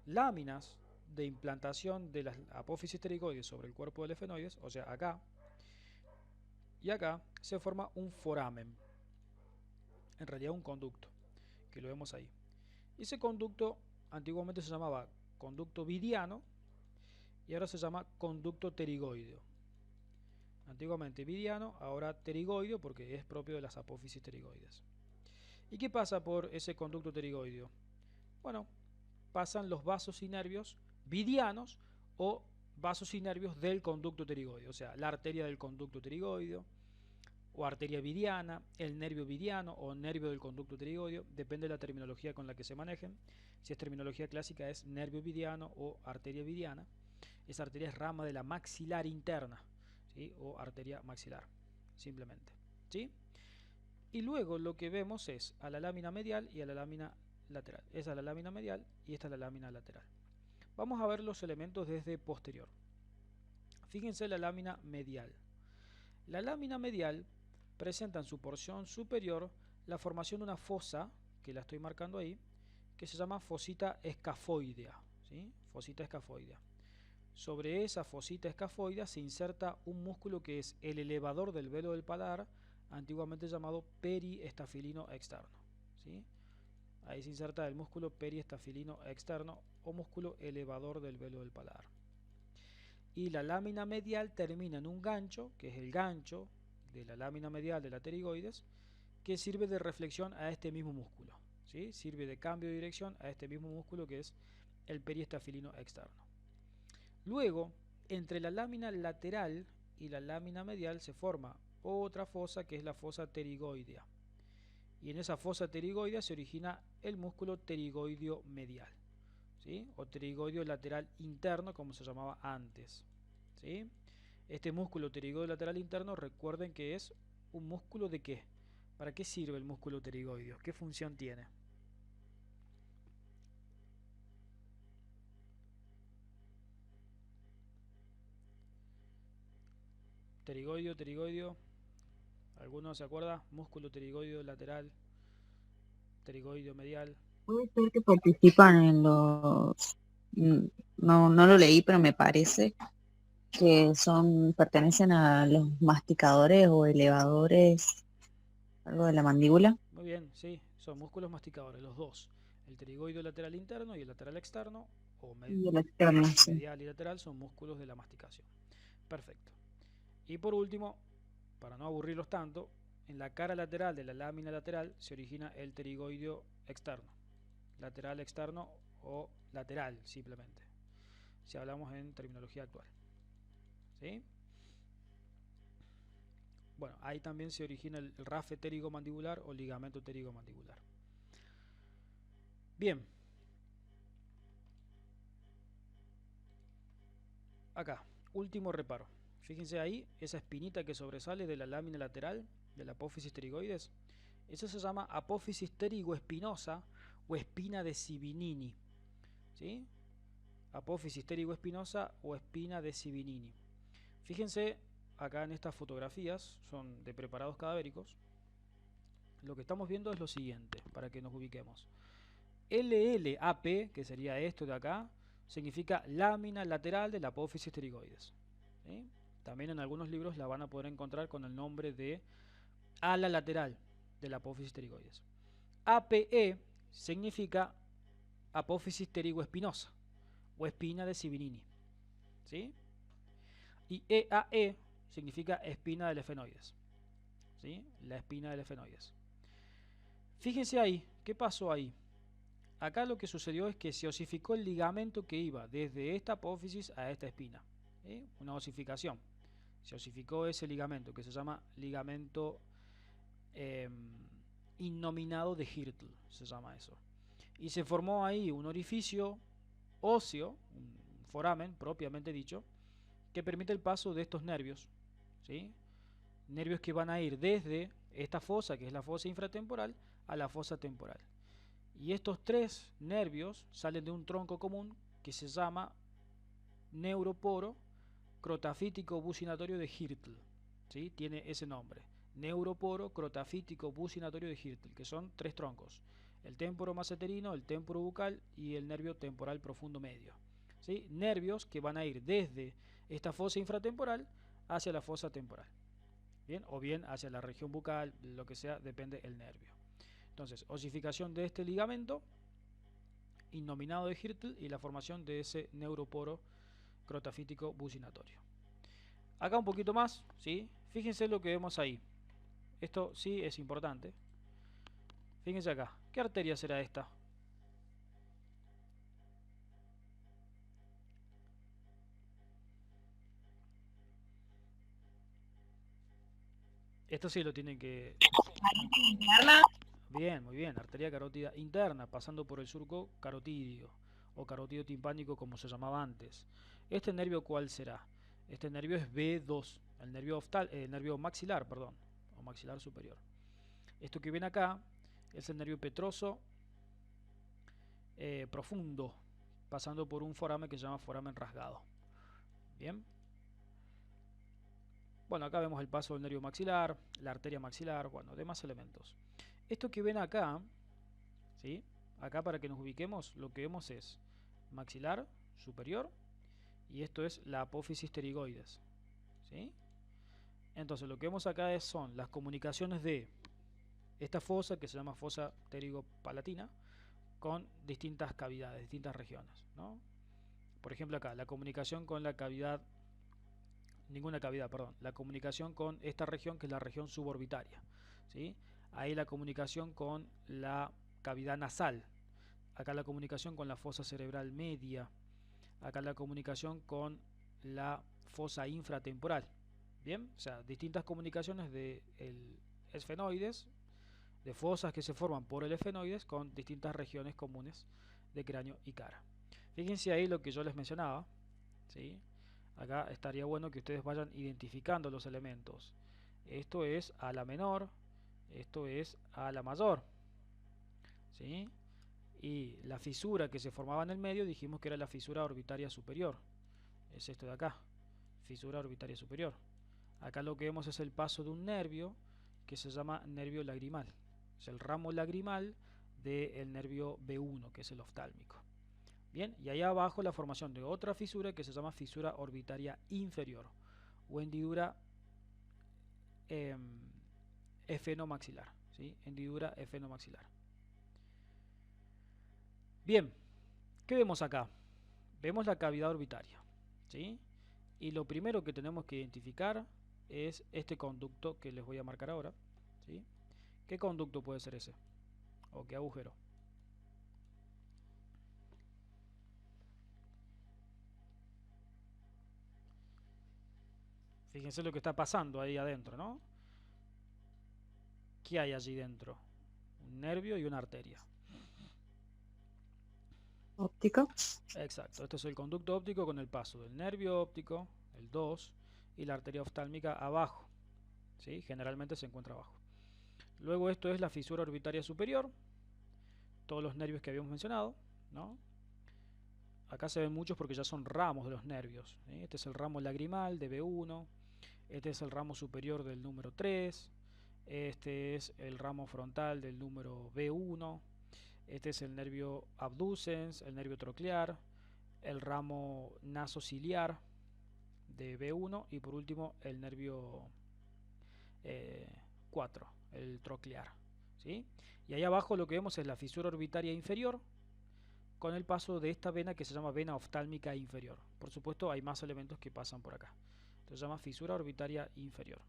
láminas de implantación de las apófisis pterigoides sobre el cuerpo del esfenoides, o sea, acá y acá, se forma un foramen. En realidad un conducto, que lo vemos ahí. Y ese conducto antiguamente se llamaba conducto vidiano y ahora se llama conducto pterigoideo. Antiguamente vidiano, ahora pterigoideo, porque es propio de las apófisis pterigoides. ¿Y qué pasa por ese conducto pterigoideo? Bueno, pasan los vasos y nervios vidianos o vasos y nervios del conducto pterigoideo, o sea, la arteria del conducto pterigoideo, o arteria vidiana, el nervio vidiano o nervio del conducto pterigoideo, depende de la terminología con la que se manejen. Si es terminología clásica es nervio vidiano o arteria vidiana. Esa arteria es rama de la maxilar interna, ¿sí? O arteria maxilar, simplemente, ¿sí? Y luego lo que vemos es a la lámina medial y a la lámina lateral. Esa es la lámina medial y esta es la lámina lateral. Vamos a ver los elementos desde posterior. Fíjense la lámina medial. La lámina medial presenta en su porción superior la formación de una fosa, que la estoy marcando ahí, que se llama fosita escafoidea, ¿sí? Fosita escafoidea. Sobre esa fosita escafoidea se inserta un músculo que es el elevador del velo del paladar, antiguamente llamado periestafilino externo, ¿sí? Ahí se inserta el músculo periestafilino externo o músculo elevador del velo del paladar. Y la lámina medial termina en un gancho, que es el gancho de la lámina medial de la pterigoides, que sirve de reflexión a este mismo músculo, ¿sí? Sirve de cambio de dirección a este mismo músculo que es el periestafilino externo. Luego, entre la lámina lateral y la lámina medial se forma otra fosa que es la fosa pterigoidea. Y en esa fosa pterigoidea se origina el músculo pterigoideo medial, ¿sí? O pterigoideo lateral interno, como se llamaba antes, ¿sí? Este músculo pterigoideo lateral interno, recuerden que es un músculo de ¿qué? ¿Para qué sirve el músculo pterigoideo? ¿Qué función tiene? Pterigoideo, pterigoideo. ¿Alguno se acuerda? Músculo pterigoideo lateral, pterigoideo medial. Puede ser que participan en los... No, no lo leí, pero me parece que pertenecen a los masticadores o elevadores, algo de la mandíbula. Muy bien, sí, son músculos masticadores, los dos. El pterigoideo lateral interno y el lateral externo, o Y el externo, sí. medial y lateral, son músculos de la masticación. Perfecto. Y por último, para no aburrirlos tanto, en la cara lateral de la lámina lateral se origina el pterigoideo externo. Lateral externo o lateral, simplemente, si hablamos en terminología actual, ¿sí? Bueno, ahí también se origina el rafe pterigomandibular o ligamento pterigomandibular. Bien. Acá, último reparo. Fíjense ahí, esa espinita que sobresale de la lámina lateral de la apófisis pterigoides. Eso se llama apófisis pterigoespinosa o espina de Sibinini, ¿sí? Apófisis pterigoespinosa o espina de Sibinini. Fíjense acá en estas fotografías, son de preparados cadavéricos. Lo que estamos viendo es lo siguiente, para que nos ubiquemos. LLAP, que sería esto de acá, significa lámina lateral de la apófisis pterigoides, ¿sí? También en algunos libros la van a poder encontrar con el nombre de ala lateral de la apófisis pterigoides. APE significa apófisis pterigoespinosa o espina de Sibinini, ¿sí? Y EAE significa espina del efenoides, ¿sí? La espina del efenoides. Fíjense ahí, ¿qué pasó ahí? Acá lo que sucedió es que se osificó el ligamento que iba desde esta apófisis a esta espina, ¿sí? Una osificación. Se osificó ese ligamento que se llama ligamento innominado de Hirtl, se llama eso. Y se formó ahí un orificio óseo, un foramen propiamente dicho, que permite el paso de estos nervios, ¿sí? Nervios que van a ir desde esta fosa, que es la fosa infratemporal, a la fosa temporal. Y estos tres nervios salen de un tronco común que se llama neuroporo crotafítico bucinatorio de Hirtl, ¿sí? Tiene ese nombre, neuroporo crotafítico bucinatorio de Hirtl, que son tres troncos: el temporo maseterino, el temporo bucal y el nervio temporal profundo medio, ¿sí? Nervios que van a ir desde esta fosa infratemporal hacia la fosa temporal, ¿bien? O bien hacia la región bucal, lo que sea, depende del nervio. Entonces, osificación de este ligamento innominado de Hirtl y la formación de ese neuroporo crotafítico bucinatorio. Acá un poquito más, ¿sí? Fíjense lo que vemos ahí. Esto sí es importante. Fíjense acá. ¿Qué arteria será esta? Esto sí lo tienen que... Interna. Bien, muy bien. Arteria carótida interna, pasando por el surco carotídeo o carotidio timpánico como se llamaba antes. ¿Este nervio cuál será? Este nervio es B2, el nervio maxilar, perdón, o maxilar superior. Esto que viene acá es el nervio petroso profundo, pasando por un foramen que se llama foramen rasgado. Bien. Bueno, acá vemos el paso del nervio maxilar, la arteria maxilar, bueno, demás elementos. Esto que ven acá, ¿sí? Acá para que nos ubiquemos, lo que vemos es maxilar superior y esto es la apófisis pterigoides, ¿sí? Entonces lo que vemos acá son las comunicaciones de esta fosa que se llama fosa pterigopalatina con distintas cavidades, distintas regiones, ¿no? Por ejemplo acá, la comunicación con la cavidad, ninguna cavidad, perdón, la comunicación con esta región que es la región suborbitaria, ¿sí? Ahí la comunicación con la cavidad nasal, acá la comunicación con la fosa cerebral media, acá la comunicación con la fosa infratemporal, bien, o sea, distintas comunicaciones de el esfenoides, de fosas que se forman por el esfenoides con distintas regiones comunes de cráneo y cara. Fíjense ahí lo que yo les mencionaba, ¿sí? Acá estaría bueno que ustedes vayan identificando los elementos. Esto es a la menor, esto es a la mayor, ¿sí? Y la fisura que se formaba en el medio dijimos que era la fisura orbitaria superior. Es esto de acá, fisura orbitaria superior. Acá lo que vemos es el paso de un nervio que se llama nervio lagrimal. Es el ramo lagrimal del nervio B1, que es el oftálmico. Bien, y ahí abajo la formación de otra fisura que se llama fisura orbitaria inferior o hendidura efenomaxilar, ¿sí? Hendidura efenomaxilar. Bien, ¿qué vemos acá? Vemos la cavidad orbitaria, ¿sí? Y lo primero que tenemos que identificar es este conducto que les voy a marcar ahora, ¿sí? ¿Qué conducto puede ser ese? ¿O qué agujero? Fíjense lo que está pasando ahí adentro, ¿no? ¿Qué hay allí dentro? Un nervio y una arteria. Óptico. Exacto, este es el conducto óptico con el paso del nervio óptico, el 2, y la arteria oftálmica abajo, ¿sí? Generalmente se encuentra abajo. Luego esto es la fisura orbitaria superior, todos los nervios que habíamos mencionado, ¿no? Acá se ven muchos porque ya son ramos de los nervios, ¿sí? Este es el ramo lagrimal de B1, este es el ramo superior del número 3, este es el ramo frontal del número B1, este es el nervio abducens, el nervio troclear, el ramo nasociliar de B1 y por último el nervio 4, el troclear, ¿sí? Y ahí abajo lo que vemos es la fisura orbitaria inferior con el paso de esta vena que se llama vena oftálmica inferior. Por supuesto hay más elementos que pasan por acá. Se llama fisura orbitaria inferior.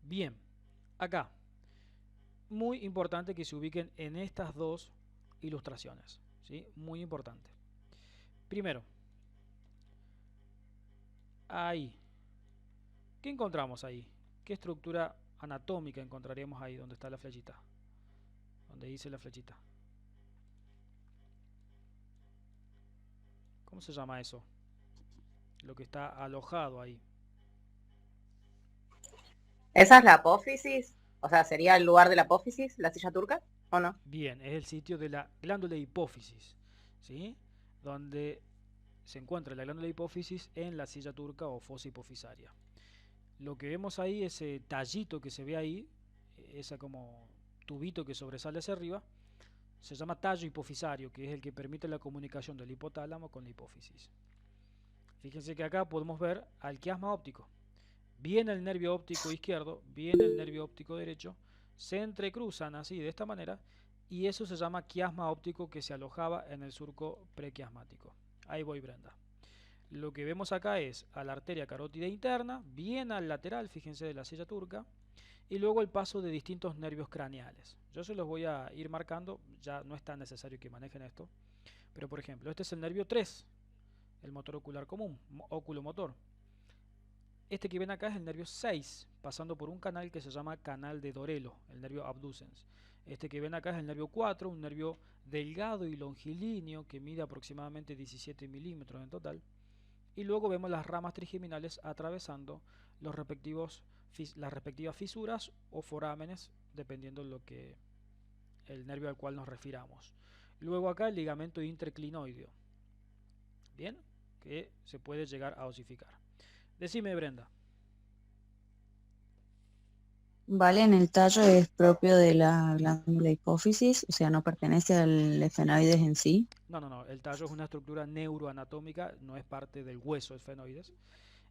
Bien, acá muy importante que se ubiquen en estas dos ilustraciones, ¿sí? Muy importante. Primero, ahí, ¿qué encontramos ahí? ¿Qué estructura anatómica encontraríamos ahí donde está la flechita? Donde dice la flechita. ¿Cómo se llama eso? Lo que está alojado ahí. ¿Esa es la apófisis? O sea, ¿sería el lugar de la apófisis, la silla turca? ¿O no? Bien, es el sitio de la glándula hipófisis, ¿sí? Donde se encuentra la glándula hipófisis en la silla turca o fosa hipofisaria. Lo que vemos ahí, ese tallito que se ve ahí, esa como tubito que sobresale hacia arriba, se llama tallo hipofisario, que es el que permite la comunicación del hipotálamo con la hipófisis. Fíjense que acá podemos ver al quiasma óptico. Viene el nervio óptico izquierdo, viene el nervio óptico derecho, se entrecruzan así de esta manera y eso se llama quiasma óptico que se alojaba en el surco prequiasmático. Ahí voy, Brenda. Lo que vemos acá es a la arteria carótida interna, bien al lateral, fíjense, de la silla turca, y luego el paso de distintos nervios craneales. Yo se los voy a ir marcando, ya no es tan necesario que manejen esto, pero por ejemplo, este es el nervio 3, el motor ocular común, oculomotor. Este que ven acá es el nervio 6, pasando por un canal que se llama canal de Dorelo, el nervio abducens. Este que ven acá es el nervio 4, un nervio delgado y longilíneo que mide aproximadamente 17 milímetros en total. Y luego vemos las ramas trigeminales atravesando las respectivas fisuras o forámenes, dependiendo el nervio al cual nos refiramos. Luego acá el ligamento interclinoideo, bien, que se puede llegar a osificar. Decime, Brenda. Vale, en el tallo es propio de la glándula hipófisis, o sea, no pertenece al esfenoides en sí. No, el tallo es una estructura neuroanatómica, no es parte del hueso esfenoides.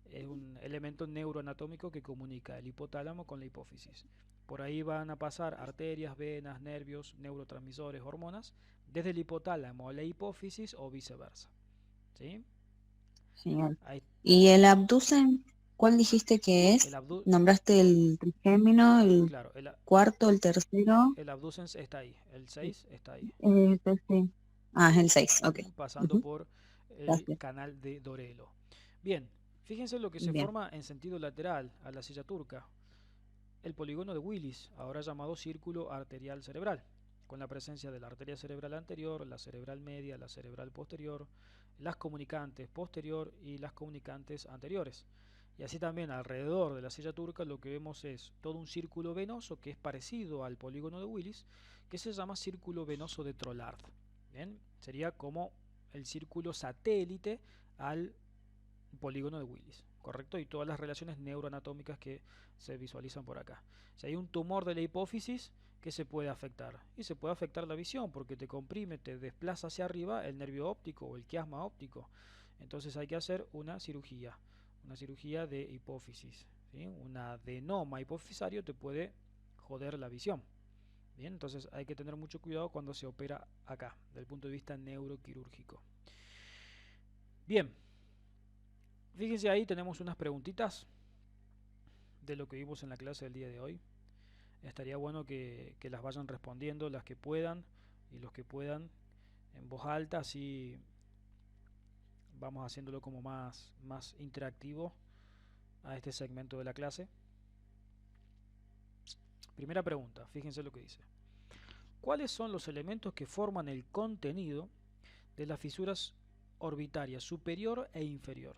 Es un elemento neuroanatómico que comunica el hipotálamo con la hipófisis. Por ahí van a pasar arterias, venas, nervios, neurotransmisores, hormonas, desde el hipotálamo a la hipófisis o viceversa. ¿Sí? Genial. Ahí, ¿Y el abducen, cuál dijiste que es? ¿Nombraste el trigémino, el claro, cuarto, el tercero? el abducens está ahí, el 6 está ahí. Sí. Ah, es el 6, ok. Pasando por el Gracias. canal de Dorelo. Bien, fíjense lo que se Bien. forma en sentido lateral a la silla turca. El polígono de Willis, ahora llamado círculo arterial cerebral, con la presencia de la arteria cerebral anterior, la cerebral media, la cerebral posterior, las comunicantes posterior y las comunicantes anteriores. Y así también alrededor de la silla turca lo que vemos es todo un círculo venoso que es parecido al polígono de Willis, que se llama círculo venoso de Trollard. ¿Bien? Sería como el círculo satélite al polígono de Willis, ¿correcto? Y todas las relaciones neuroanatómicas que se visualizan por acá. Si hay un tumor de la hipófisis, ¿qué se puede afectar? Y se puede afectar la visión porque te comprime, te desplaza hacia arriba el nervio óptico o el quiasma óptico. Entonces hay que hacer una cirugía de hipófisis, ¿sí? Un adenoma hipofisario te puede joder la visión. Bien, entonces hay que tener mucho cuidado cuando se opera acá, desde el punto de vista neuroquirúrgico. Bien, fíjense ahí, tenemos unas preguntitas de lo que vimos en la clase del día de hoy. Estaría bueno que las vayan respondiendo, las que puedan y los que puedan en voz alta, así vamos haciéndolo como más interactivo a este segmento de la clase. Primera pregunta, fíjense lo que dice. ¿Cuáles son los elementos que forman el contenido de las fisuras orbitarias superior e inferior?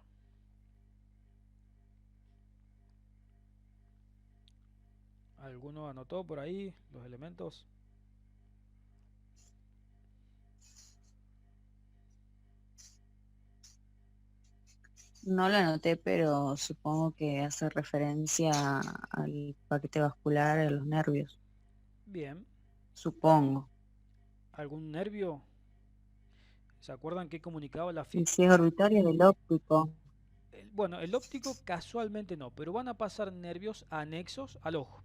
¿Alguno anotó por ahí los elementos? No lo anoté, pero supongo que hace referencia al paquete vascular, a los nervios. Bien. Supongo. ¿Algún nervio? ¿Se acuerdan que comunicaba la Y si es orbitario del óptico. Bueno, el óptico casualmente no, pero van a pasar nervios anexos al ojo.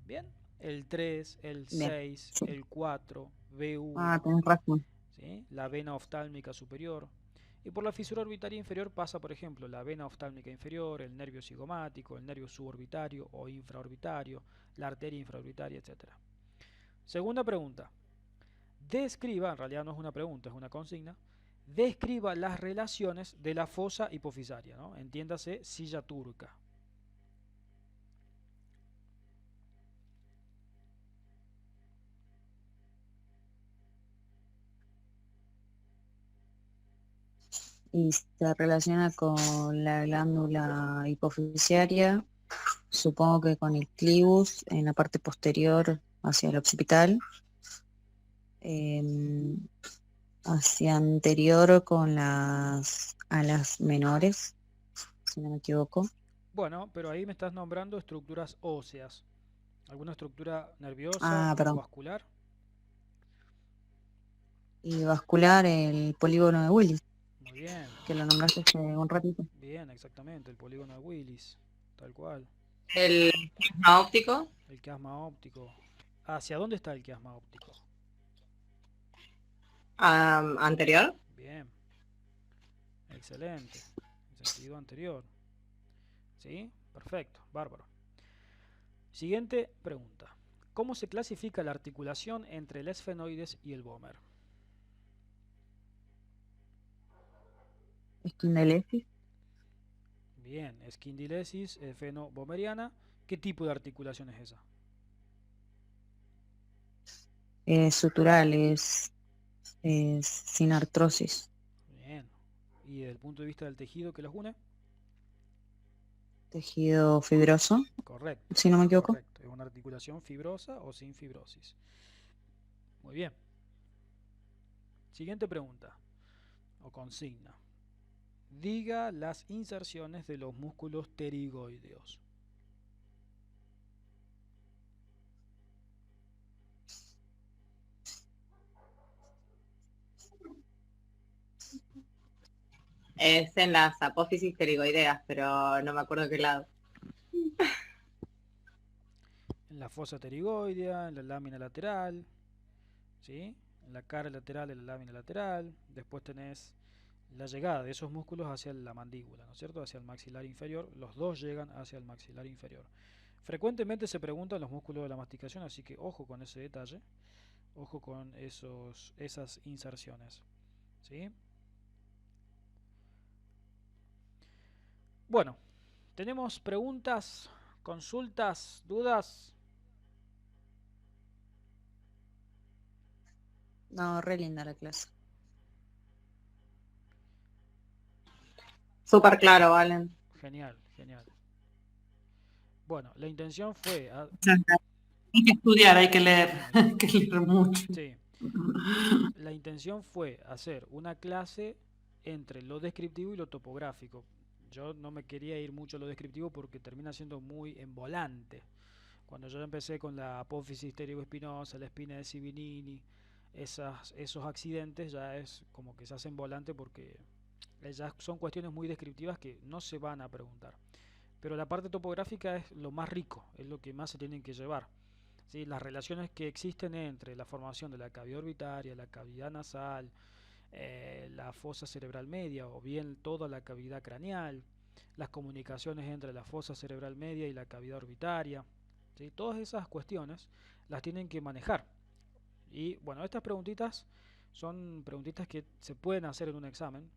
¿Bien? El 3, el Bien, 6, sí. el 4, V1, Ah, tenés razón. ¿sí? La vena oftálmica superior. Y por la fisura orbitaria inferior pasa, por ejemplo, la vena oftálmica inferior, el nervio cigomático, el nervio suborbitario o infraorbitario, la arteria infraorbitaria, etc. Segunda pregunta. Describa, en realidad no es una pregunta, es una consigna. Describa las relaciones de la fosa hipofisaria, ¿no? Entiéndase, silla turca. Y se relaciona con la glándula hipofisiaria, supongo que con el clivus en la parte posterior hacia el occipital, hacia anterior con las alas menores, si no me equivoco. Bueno, pero ahí me estás nombrando estructuras óseas. ¿Alguna estructura nerviosa Ah, o perdón. vascular? Y vascular, el polígono de Willis, Muy bien. que lo nombraste hace un ratito. Bien, exactamente, el polígono de Willis, tal cual. El quiasma óptico. El quiasma óptico. ¿Hacia dónde está el quiasma óptico? Anterior. Bien. Excelente. En sentido anterior. ¿Sí? Perfecto, bárbaro. Siguiente pregunta. ¿Cómo se clasifica la articulación entre el esfenoides y el vómer? Espondelesis. Bien, esquindilesis esfenobomeriana. ¿Qué tipo de articulación es esa? Suturales, sin artrosis. Bien. ¿Y desde el punto de vista del tejido que los une? Tejido fibroso, Correcto, si no me equivoco. correcto. Es una articulación fibrosa o sin fibrosis. Muy bien. Siguiente pregunta o consigna. Diga las inserciones de los músculos pterigoideos. Es en las apófisis pterigoideas, pero no me acuerdo qué lado. En la fosa pterigoidea, en la lámina lateral, ¿sí? En la cara lateral, en la lámina lateral. Después tenés la llegada de esos músculos hacia la mandíbula, ¿no es cierto? Hacia el maxilar inferior. Los dos llegan hacia el maxilar inferior. Frecuentemente se preguntan los músculos de la masticación, así que ojo con ese detalle. Ojo con esas inserciones, ¿sí? Bueno, tenemos preguntas, consultas, dudas. No, re linda la clase. Súper claro, Valen. Genial, genial. Bueno, la intención fue... Hay que estudiar, hay que leer, hay que leer mucho. Sí, la intención fue hacer una clase entre lo descriptivo y lo topográfico. Yo no me quería ir mucho a lo descriptivo porque termina siendo muy envolante. Cuando yo empecé con la apófisis pterigoespinosa, la espina de Sibinini, esos accidentes ya es como que se hacen volante porque ya son cuestiones muy descriptivas que no se van a preguntar. Pero la parte topográfica es lo más rico, es lo que más se tienen que llevar. ¿Sí? Las relaciones que existen entre la formación de la cavidad orbitaria, la cavidad nasal, la fosa cerebral media o bien toda la cavidad craneal, las comunicaciones entre la fosa cerebral media y la cavidad orbitaria, ¿sí? Todas esas cuestiones las tienen que manejar. Y bueno, estas preguntitas son preguntitas que se pueden hacer en un examen,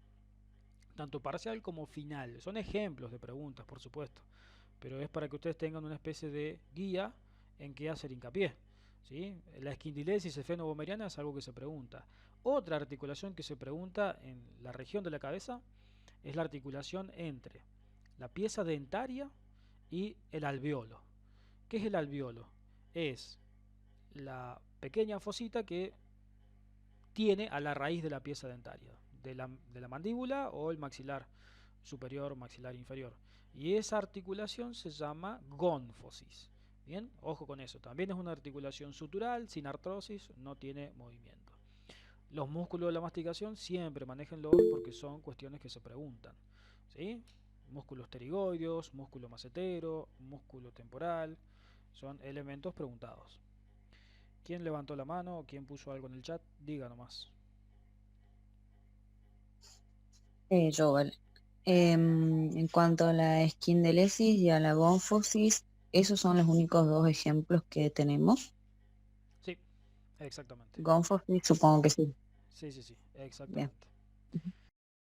tanto parcial como final. Son ejemplos de preguntas, por supuesto, pero es para que ustedes tengan una especie de guía en qué hacer hincapié, ¿sí? La esquindilesis esfenobomeriana es algo que se pregunta. Otra articulación que se pregunta en la región de la cabeza es la articulación entre la pieza dentaria y el alveolo. ¿Qué es el alveolo? Es la pequeña fosita que tiene a la raíz de la pieza dentaria, de la mandíbula o el maxilar superior, maxilar inferior. Y esa articulación se llama gónfosis. Bien, ojo con eso. También es una articulación sutural, sin artrosis, no tiene movimiento. Los músculos de la masticación siempre manéjenlos porque son cuestiones que se preguntan, ¿sí? Músculos pterigoideos, músculo macetero, músculo temporal, son elementos preguntados. ¿Quién levantó la mano o quién puso algo en el chat? Diga nomás. Yo, vale. En cuanto a la esquindelesis y a la gónfosis, esos son los únicos dos ejemplos que tenemos. Sí, exactamente. Gónfosis, supongo que sí. Sí, Bien. exactamente.